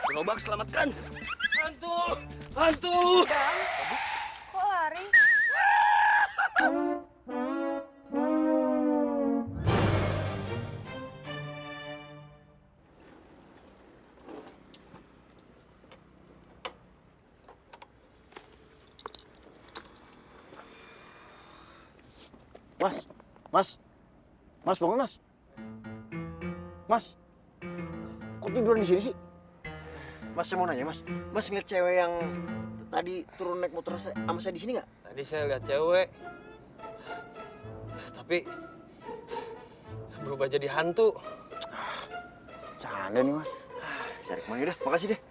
Gerobak selamatkan! Hantu! Hantu! Kok lari? Mas, bangun mas. Mas, kok tiduran di sini sih? Mas saya mau nanya mas, mas ngeliat cewek yang tadi turun naik motor sama saya di sini nggak? Tadi saya lihat cewek, tapi berubah jadi hantu. Canda nih mas. Cari kemana udah, makasih deh.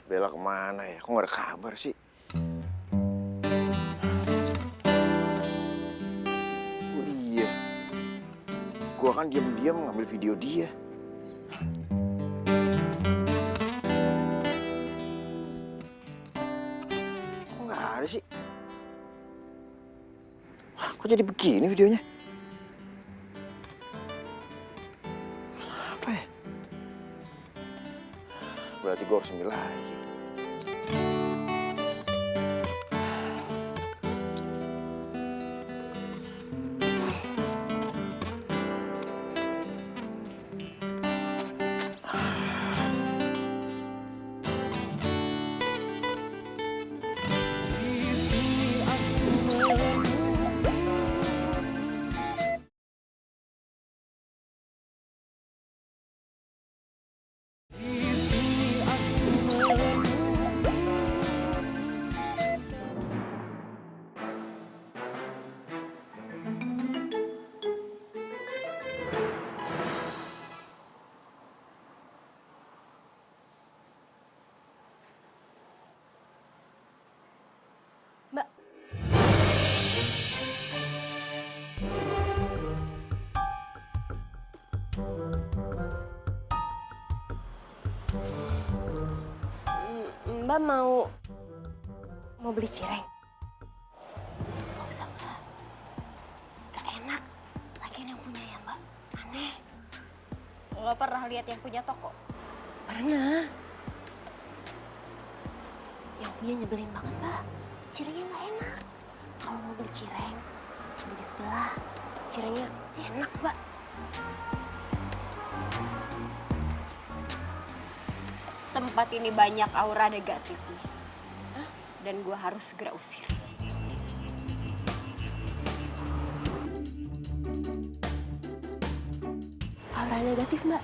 Bella kemana ya? Kok nggak ada kabar sih? Oh iya, gua kan diam-diam ngambil video dia. Kok nggak ada sih? Wah, kok jadi begini videonya? Apa ya? Berarti gua harus ambil lagi. Mbak mau beli cireng? Gak usah Mbak, gak enak. Lagian yang punya ya Mbak, aneh. Lo pernah lihat yang punya toko? Pernah. Yang punya nyebelin banget Mbak, cirengnya gak enak. Kalau mau beli cireng, beli di sebelah. Cirengnya enak Mbak. Tempat ini banyak aura negatifnya. Dan gue harus segera usir. Aura negatif, Mbak?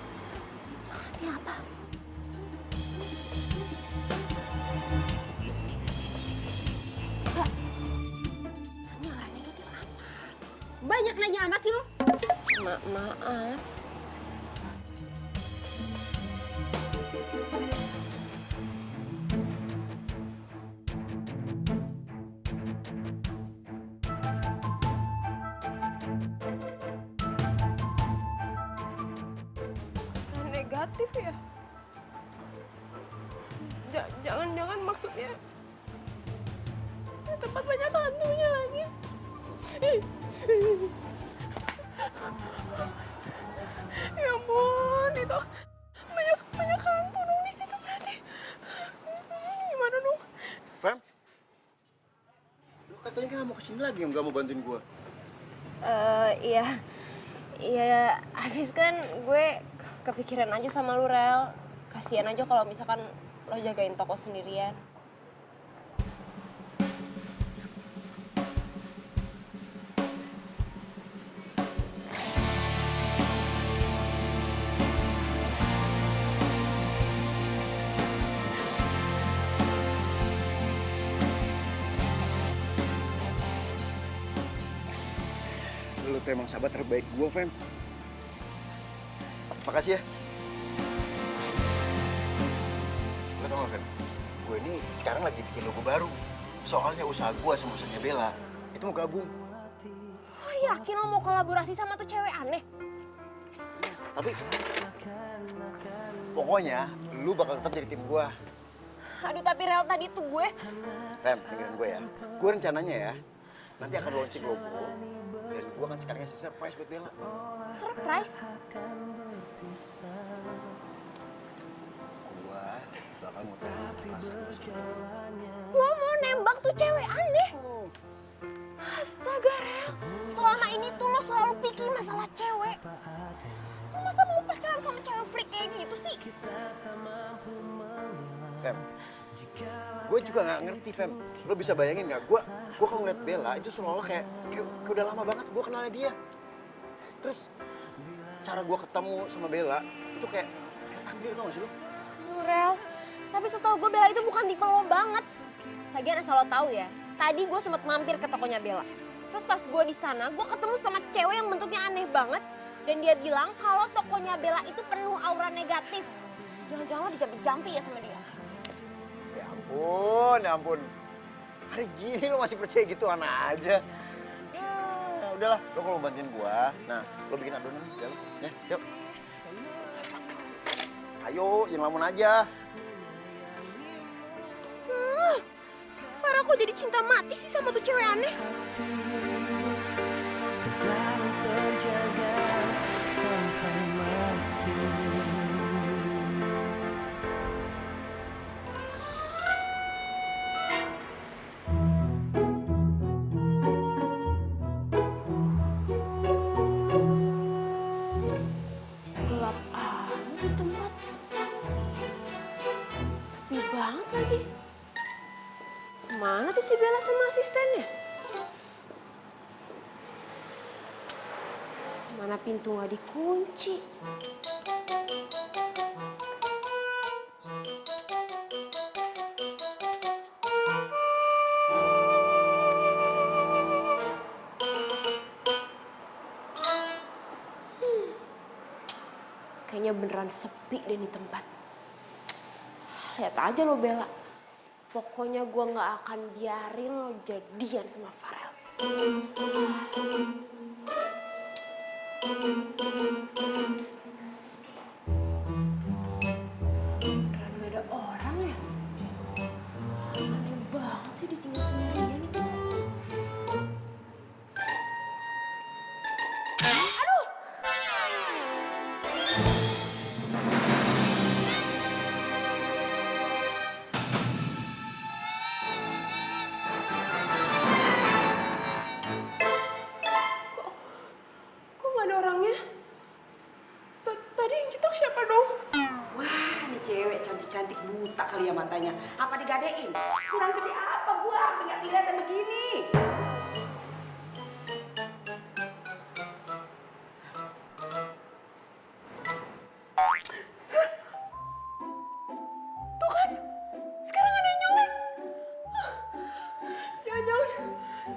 Maksudnya apa? Mbak, maksudnya aura negatif apa? Banyak nanya amat sih lo. Maaf. Negatif ya? Jangan-jangan maksudnya tempat banyak hantunya lagi. Ya ampun, itu banyak hantu dong di situ berarti. Gimana dong? Fem? Lu katanya nggak mau kesini lagi, nggak mau bantuin gua. Iya, habis kan gue kepikiran aja sama lu, Rel. Kasian aja kalau misalkan lo jagain toko sendirian. Lu tuh emang sahabat terbaik gua, Fem. Makasih ya. Lo tau gak, Fem? Gue ini sekarang lagi bikin logo baru. Soalnya usaha gue sama usahanya Bella itu mau gabung. Lo yakin lo mau kolaborasi sama tuh cewek aneh? Tapi pokoknya lu bakal tetap jadi tim gue. Aduh, tapi Rel tadi tuh gue... Fem, dengerin gue ya. Gue rencananya ya, nanti akan launching logo. Dan gue akan sekalian ngasih surprise buat Bella. Surprise? Gue bakal muterin perasaan gue sama Lo mau nembak tuh cewek aneh? Astaga, Rel. Selama ini tuh lo selalu pikir masalah cewek. Lo masa mau pacaran sama cewek freak kayak gitu sih? Fem, gue juga gak ngerti, Fem. Lo bisa bayangin gak? Gue kalau ngeliat Bella itu seolah-olah kayak udah lama banget gue kenalnya dia. Terus cara gue ketemu sama Bella itu kayak takdir, tau gak sih lo? Rel, tapi setahu gue Bella itu bukan tipe lo banget. Lagian asal lo tahu ya, tadi gue sempat mampir ke tokonya Bella. Terus pas gue di sana, gue ketemu sama cewek yang bentuknya aneh banget. Dan dia bilang kalau tokonya Bella itu penuh aura negatif. Jangan-jangan lo dijampi-jampi ya sama dia. Ya ampun. Hari gini lo masih percaya gitu, anak aja. Ya, udahlah, lo kalau bantuin gue, nah lo bikin adonan ya lo. Ya, yuk. Ayo, jangan lamun aja. Farah kok jadi cinta mati sih sama tuh cewek aneh? Dan selalu terjaga sampai mati. Gelap amat tempat. Sepi banget lagi. Mana tuh si Bella sama asistennya? Mana pintu nggak dikunci? Kayaknya beneran sepi deh nih tempat. Lihat aja lo Bella. Pokoknya gue nggak akan biarin lo jadian sama Farel. Gak ada orang ya? Aneh banget sih ditinggal sendirian itu. Kok nggak ada orangnya? Tadi yang cetok siapa dong? Wah, ini cewek cantik-cantik buta kali ya matanya. Apa digadein? Kurang gede apa gua? Sampai nggak kelihatan begini. Tuh kan, sekarang ada yang nyolek.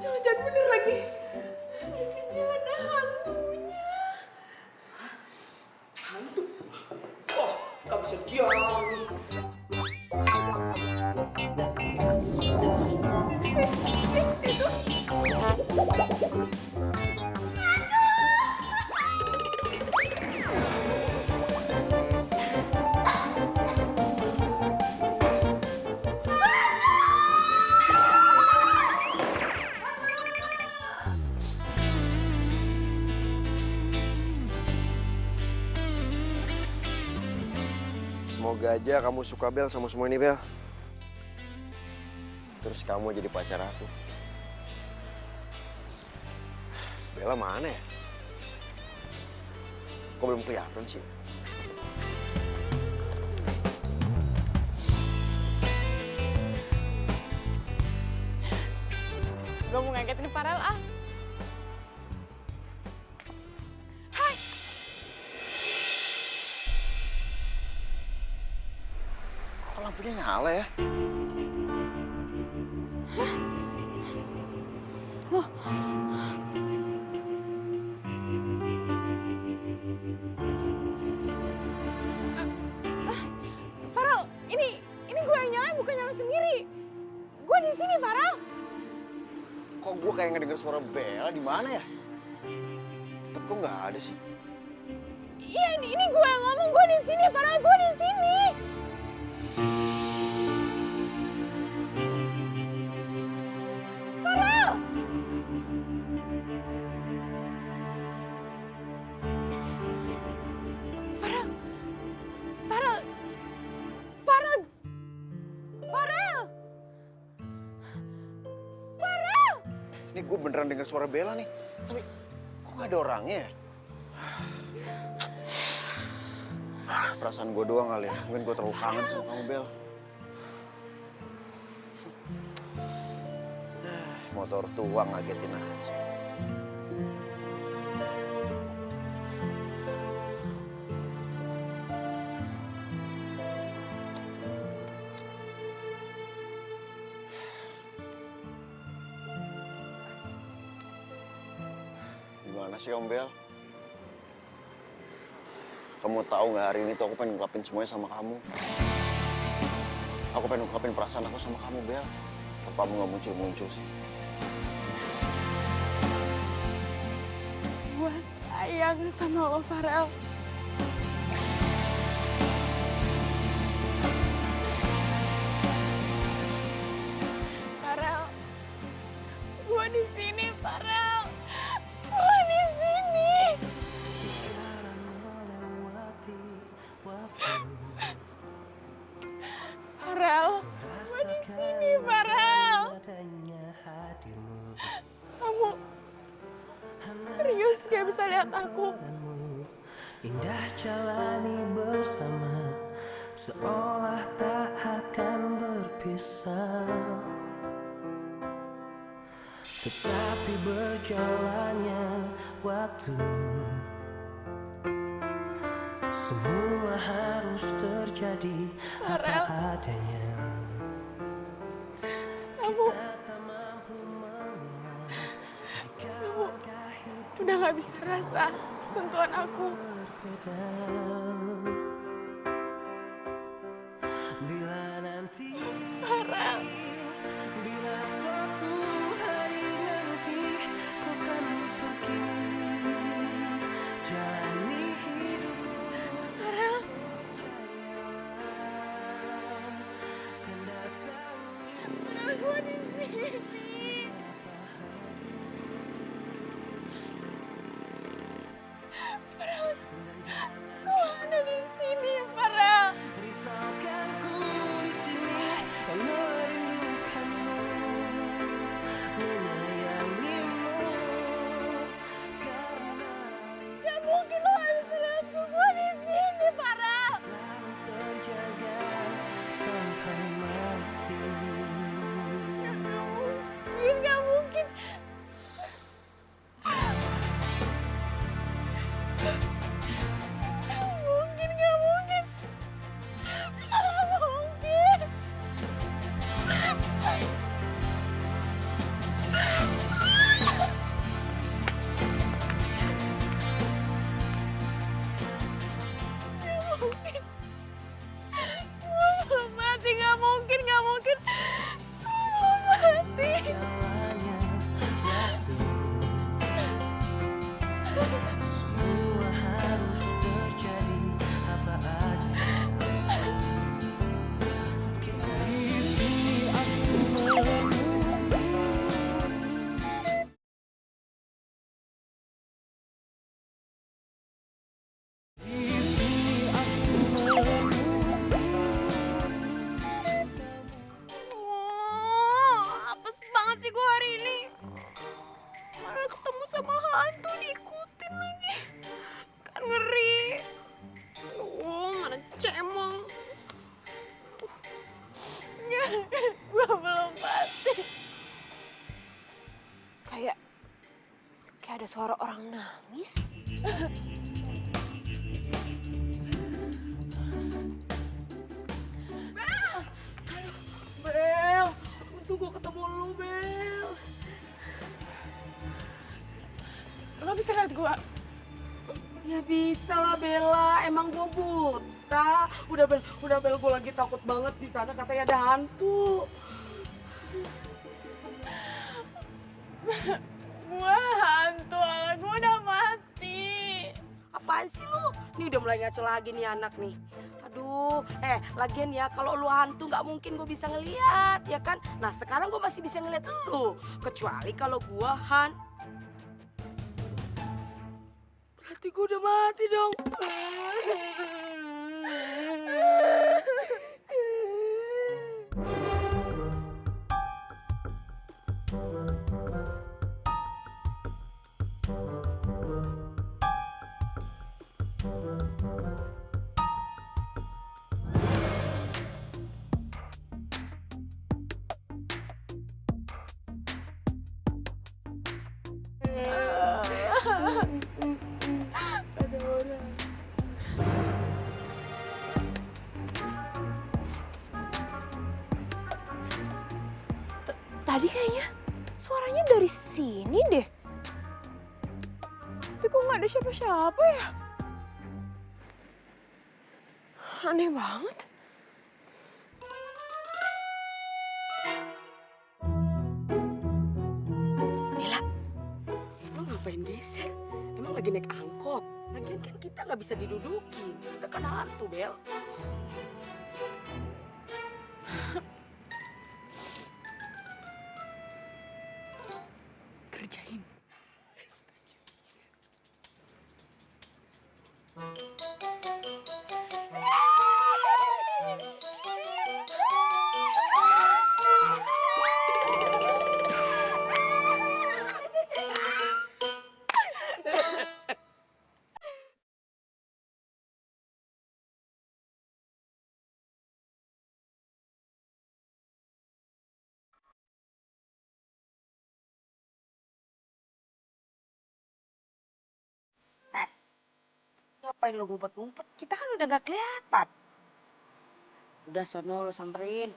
Jangan bener lagi. Di sini ada hantunya. Hantu? Oh, gak bisa diam. Semoga aja kamu suka Bel sama semua ini Bel. Terus kamu jadi pacar aku. Bella mana ya? Kok belum kelihatan sih? Gue mau ngagetin Farel ah. Kok lampunya nyala ya? Farel, ini gue yang nyalain bukan nyala sendiri. Gue di sini Farel. Kok gue kayak ngedenger suara Bella di mana ya? Tapi kok nggak ada sih? Iya ini gue yang ngomong, gue di sini Farel, gue di sini. Farel. Farel. Farel. Farel. Farel. Farel. Ini gue beneran denger suara Bella nih. Tapi kok nggak ada orangnya ya? Perasaan gue doang kali ya. Mungkin gue terlalu kangen sama kamu Bel. Motor tua ngagetin aja. Gimana sih Om Bel? Kamu tahu nggak hari ini tuh aku pengen ungkapin semuanya sama kamu. Aku pengen ungkapin perasaan aku sama kamu Bel. Tapi kamu nggak muncul-muncul sih. Gue sayang sama lo Farel. Farel, gue di sini Farel. Gue di sini. Farel, gue di sini Farel. Kamu serius gak bisa lihat aku? Indah jalani bersama, seolah tak akan berpisah. Tetapi berjalannya waktu, semua harus terjadi apa adanya. Kita tak mampu mengelak jika langkah hidup Udah gak bisa rasa sentuhan aku. berbeda. Bila nanti, bila suatu hari nanti kau kan pergi aja. Kita di sini aku menunggu. Di sini aku menunggu. Apes banget sih gue hari ini. Malah ketemu sama hantu, diikutin lagi. Kan ngeri. Mana cemong. Gue belum mati. Kayak ada suara orang nangis. Bel, tunggu ketemu lu, Bel. Lo bisa lihat gue? Ya bisa lah, Bella. Emang gua buta. Udah Bel, gua lagi takut banget di sana katanya ada hantu. Gue hantu, ala gue udah mati. Apaan sih lu? Nih udah mulai ngaco lagi nih anak nih. Aduh, lagian ya kalau lu hantu nggak mungkin gue bisa ngeliat, ya kan? Nah sekarang gue masih bisa ngeliat lu. Kecuali kalau gue berarti gue udah mati dong. Tadi kayaknya suaranya dari sini deh. Tapi kok nggak ada siapa-siapa ya? Aneh banget. Bella, lo ngapain geser? Emang lagi naik angkot? Lagian kan kita nggak bisa didudukin. Kita kan hantu, Bel. Kerjain. Ngapain lo ngumpet-ngumpet? Kita kan udah nggak kelihatan. Udah sono lo samperin.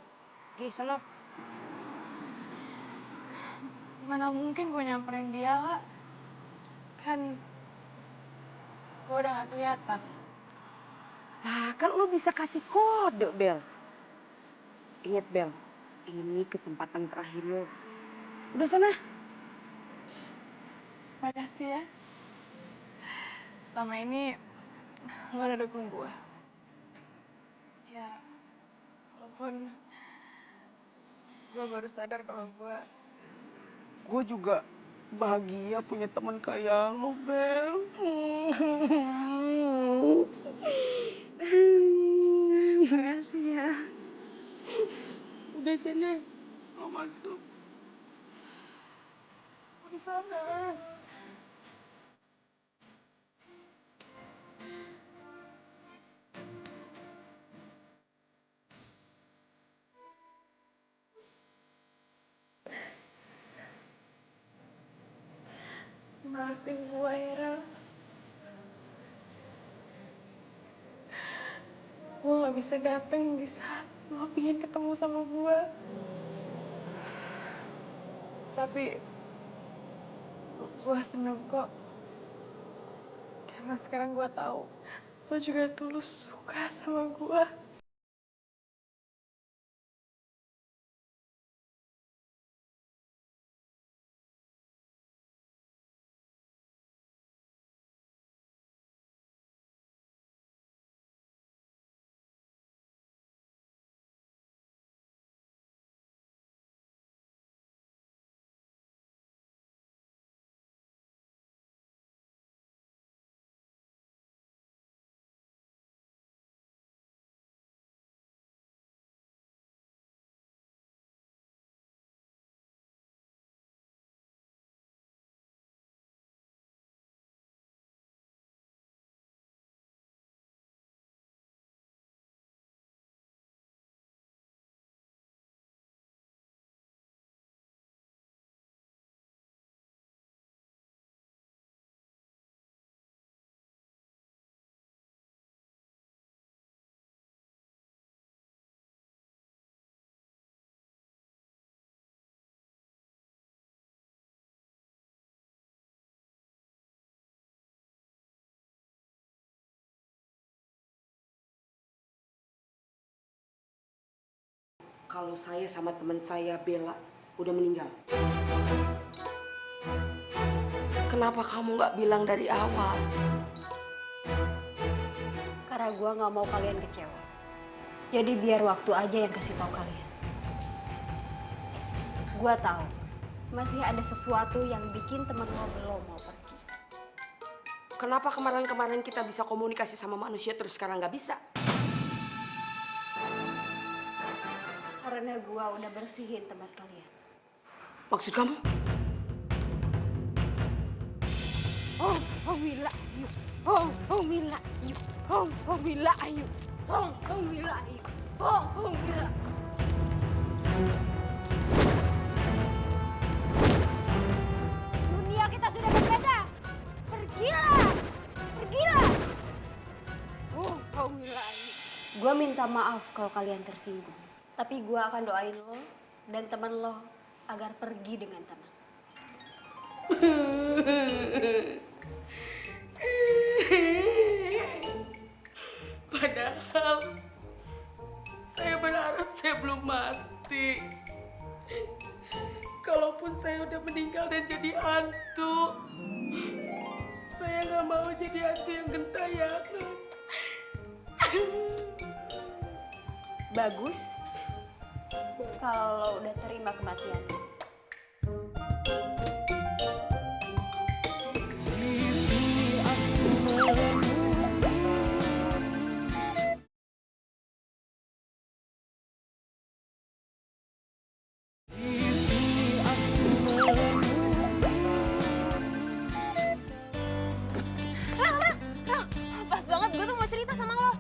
Gi, sono. Mana mungkin gue nyamperin dia, Kak. Kan gue udah gak kelihatan. Lah, kan lo bisa kasih kode, Bel. Ingat, Bel. Ini kesempatan terakhir lo. Udah sana. Makasih ya. Selama ini lo udah dukung gue. Ya, walaupun gue baru sadar kalau gue juga bahagia punya teman kayak lo, Bel. Makasih ya. Udah sana. Lo masuk. Di sana. Maafin gue, Ira. Gue gak bisa dateng di saat lo pengen ketemu sama gue. Tapi gue seneng kok. Karena sekarang gue tahu lo juga tulus suka sama gue. kalau saya sama teman saya Bella udah meninggal? Kenapa kamu nggak bilang dari awal? Karena gue nggak mau kalian kecewa. Jadi biar waktu aja yang kasih tahu kalian. Gue tahu masih ada sesuatu yang bikin temen lo belum mau pergi. Kenapa kemarin-kemarin kita bisa komunikasi sama manusia terus sekarang nggak bisa? Karena gue udah bersihin tempat kalian. Maksud kamu? Wila ayu, Wila ayu, Wila ayu, Wila ayu, Wila. Dunia kita sudah berbeda. Pergilah, pergilah. Wila ayu. Gue minta maaf kalau kalian tersinggung. Tapi gue akan doain lo dan teman lo agar pergi dengan tenang. Padahal saya berharap saya belum mati. Kalaupun saya udah meninggal dan jadi hantu, saya nggak mau jadi hantu yang gentayangan. Bagus kalau lo udah terima kematian. Di sini aku menunggu. Di sini aku menunggu. Pas banget gue tuh mau cerita sama lo.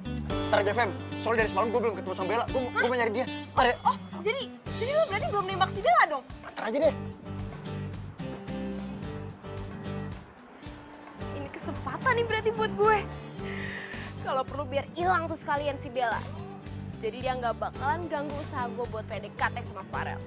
Ntar aja, Fem. Soalnya dari semalam gue belum ketemu sama Bella. Gue mau nyari dia. Ntar ya. Oh, jadi lo berarti belum nembak si Bella dong? Ntar aja deh. Ini kesempatan nih berarti buat gue. Kalau perlu biar hilang tuh sekalian si Bella. Jadi dia nggak bakalan ganggu usaha gue buat PDKT sama Farel.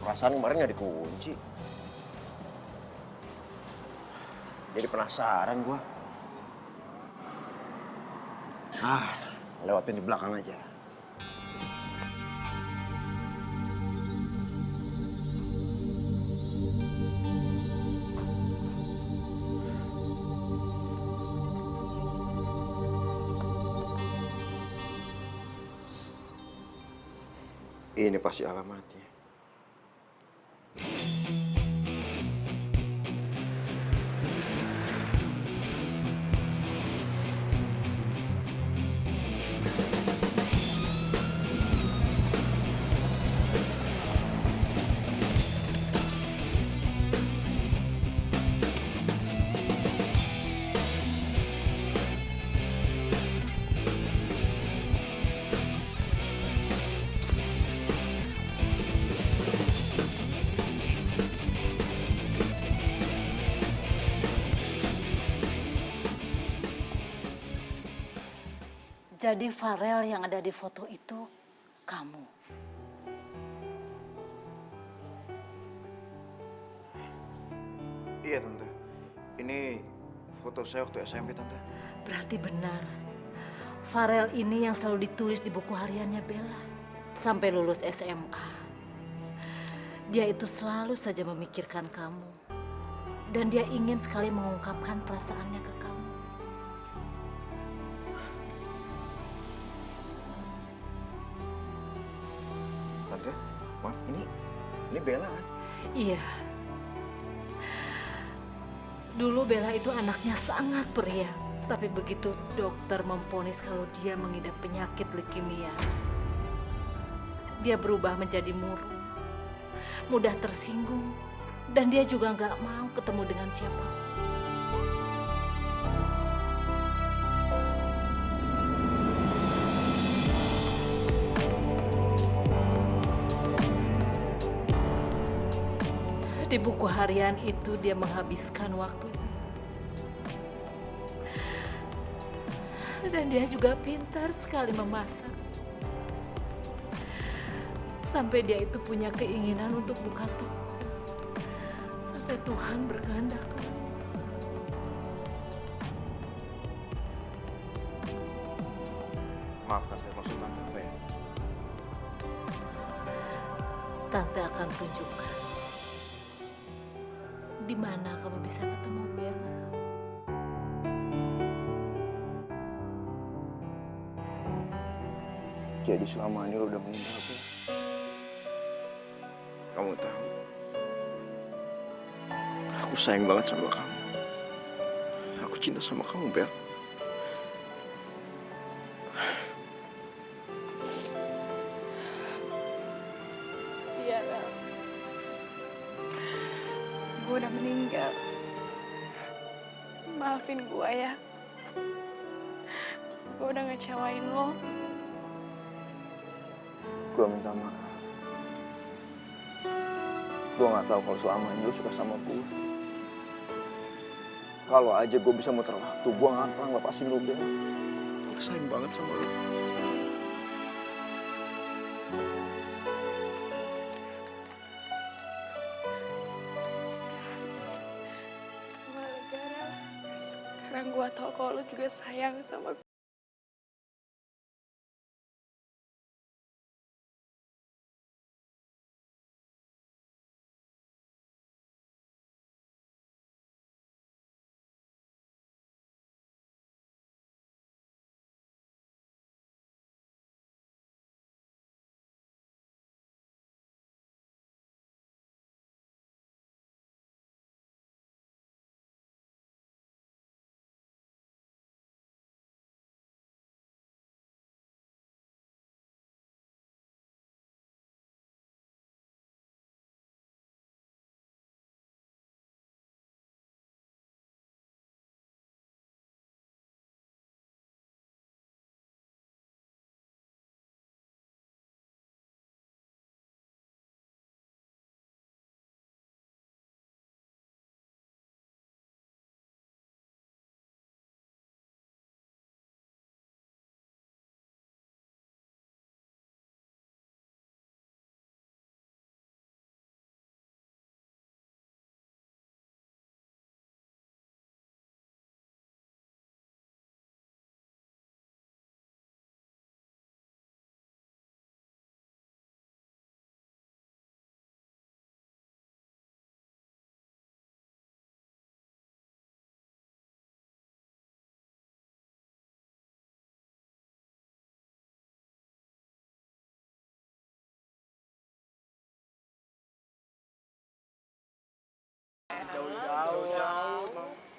Perasaan kemarin nggak dikunci. Jadi penasaran gua. Lewat pintu belakang aja. Ini pasti alamatnya. Jadi Farel yang ada di foto itu kamu. Iya, Tante. Ini foto saya waktu SMP, Tante. Berarti benar. Farel ini yang selalu ditulis di buku hariannya Bella. Sampai lulus SMA. Dia itu selalu saja memikirkan kamu. Dan dia ingin sekali mengungkapkan perasaannya ke kamu. Tante, maaf, ini Bella kan? Iya. Dulu Bella itu anaknya sangat periang. Tapi begitu dokter memvonis kalau dia mengidap penyakit leukemia, dia berubah menjadi murung, mudah tersinggung, dan dia juga nggak mau ketemu dengan siapa. Di buku harian itu dia menghabiskan waktunya. Dan dia juga pintar sekali memasak. sampai dia itu punya keinginan untuk buka toko. Sampai Tuhan berkehendak. Maaf tante, maksud tante apa ya? Tante akan tunjukkan di mana kamu bisa ketemu Bella. Jadi selama ini lo udah meninggal, Bel. Kamu tahu, aku sayang banget sama kamu. Aku cinta sama kamu, Bel. Iya, Bel. Gue udah meninggal. Maafin gue ya. Gue udah ngecewain lo. Gue minta maaf. Gue gak tahu kalau selama ini lo suka sama gue. Kalau aja gue bisa muter waktu, gue gak akan pernah lepasin lo, Bel. Gue sayang banget sama lo. Gue lega, Rel. Sekarang gue tau kalau lo juga sayang sama gue.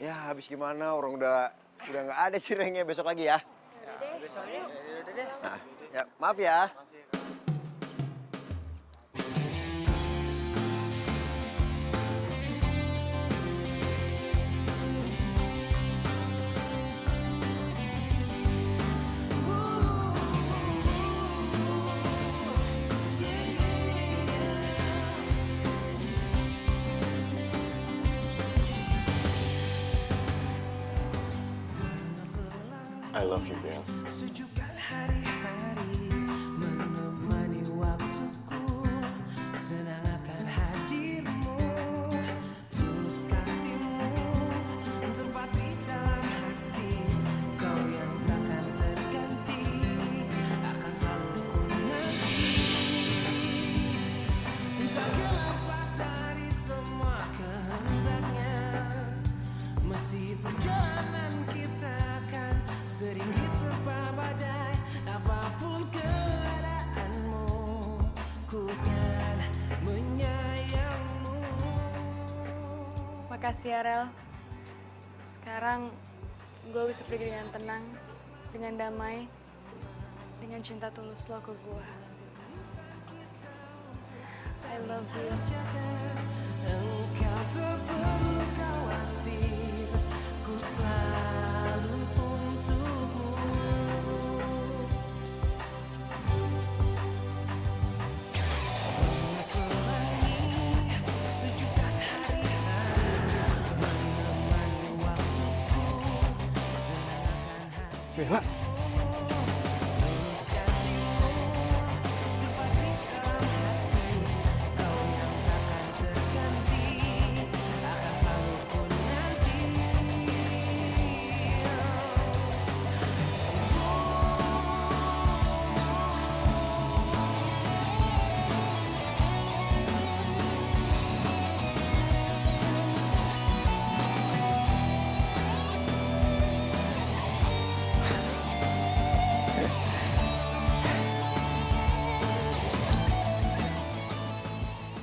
Ya habis gimana, orang udah nggak ada cirengnya, besok lagi ya. Nah, ya maaf ya. I love you, Bel. Sejukkan hari-hari menemani waktuku, senang akan hadirmu, tulus kasihmu tepat di dalam hati, kau yang takkan terganti, akan selalu ku nanti. Tak lepas dari semua kehendaknya, masih perjalanan kita akan sering diterpa badai, apapun keadaanmu, ku kan menyayangmu. Makasih ya, Rel. Sekarang gue bisa pergi dengan tenang, dengan damai, dengan cinta tulus lo ke gue. I love you. Engkau tak perlu khawatir, ku selalu untukmu. Menerangi sejukkan hari-hari, menemani waktuku, senang akan hati. Bella. Tulus kasihmu tepat di dalam hati.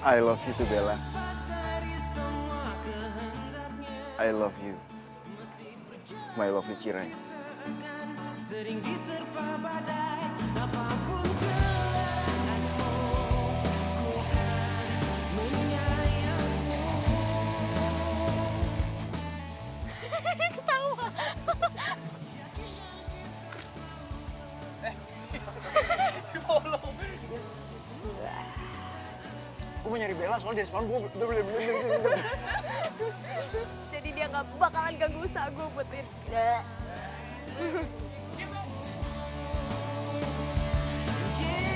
I love you too, Bella. I love you. My lovely Cireng. Sering diterpa badai, apapun gelaranmu, ku akan menyayangmu. Ketawa. Gue mau nyari Bella soalnya dari semalam gue Jadi dia nggak bakalan ganggu usaha gue buat Yeah.